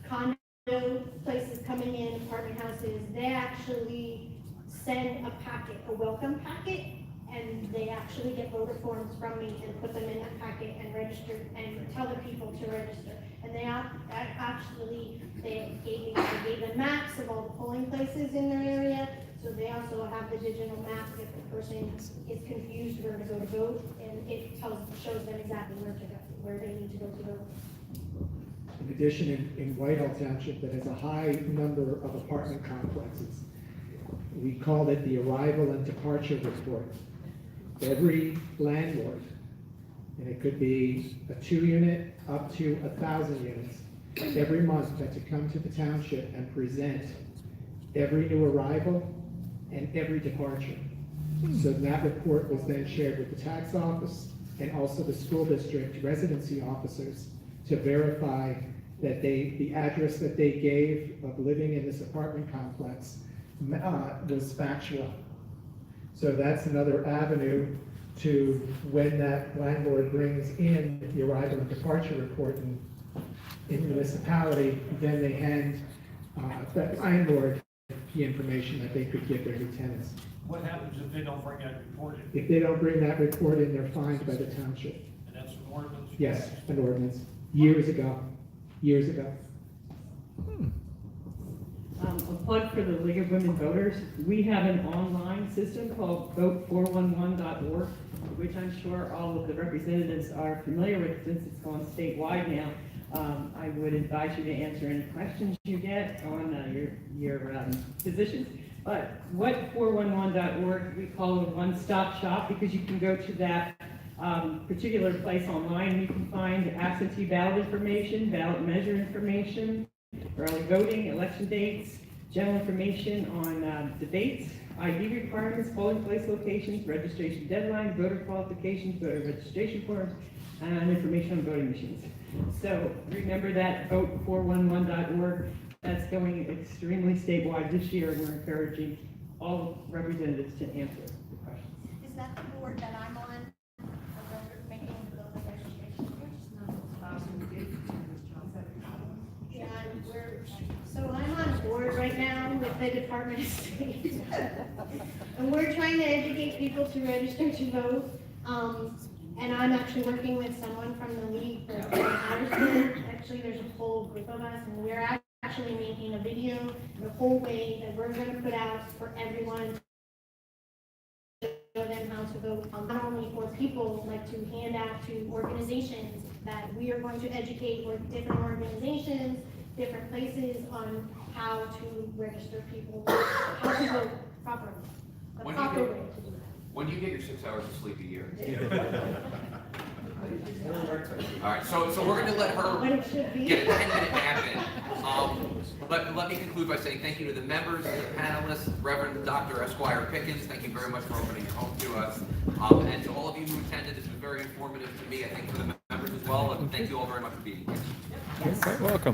condo places coming in, apartment houses. They actually send a packet, a welcome packet, and they actually get voter forms from me and put them in that packet and register and tell the people to register. And they gave them maps of all the polling places in their area. So they also have the digital map if the person is confused where to go to vote, and it shows them exactly where to go, where they need to go to vote. In addition, in Whitehall Township, that has a high number of apartment complexes, we called it the arrival and departure report. Every landlord, and it could be a 2-unit up to 1,000 units, every month had to come to the township and present every new arrival and every departure. So that report was then shared with the tax office and also the school district residency officers to verify that the address that they gave of living in this apartment complex was factual. So that's another avenue to, when that landlord brings in the arrival and departure report in the municipality, then they hand that landlord the information that they could give their new tenants. What happens if they don't bring that report in? If they don't bring that report in, they're fined by the township. And that's an ordinance? Yes, an ordinance, years ago. A plug for the League of Women Voters. We have an online system called vote411.org, which I'm sure all of the representatives are familiar with since it's gone statewide now. I would advise you to answer any questions you get on your positions. But what 411.org, we call it a one-stop shop because you can go to that particular place online and you can find absentee ballot information, ballot measure information, early voting, election dates, general information on debates, ID requirements, polling place locations, registration deadlines, voter qualifications, voter registration forms, and information on voting machines. So remember that vote411.org. That's going extremely statewide this year. We're encouraging all representatives to answer the questions. Is that the board that I'm on, making the building registration? Yeah, so I'm on board right now with the Department of State. And we're trying to educate people to register to vote. And I'm actually working with someone from the league for Harrisburg. Actually, there's a whole group of us, and we're actually making a video the whole way that we're going to put out for everyone to show them how to vote. Not only for people, like to hand out to organizations that we are going to educate for different organizations, different places on how to register people, how to vote properly. The proper way to do it. When do you get your 6 hours of sleep a year? All right, so we're going to let her When it should be. get a 10-minute nap in. Let me conclude by saying thank you to the members, the panelists, Reverend Dr. Esquire Pickens. Thank you very much for opening your home to us. And to all of you who attended, this was very informative to me, I think for the members as well. And thank you all very much for being here. You're quite welcome.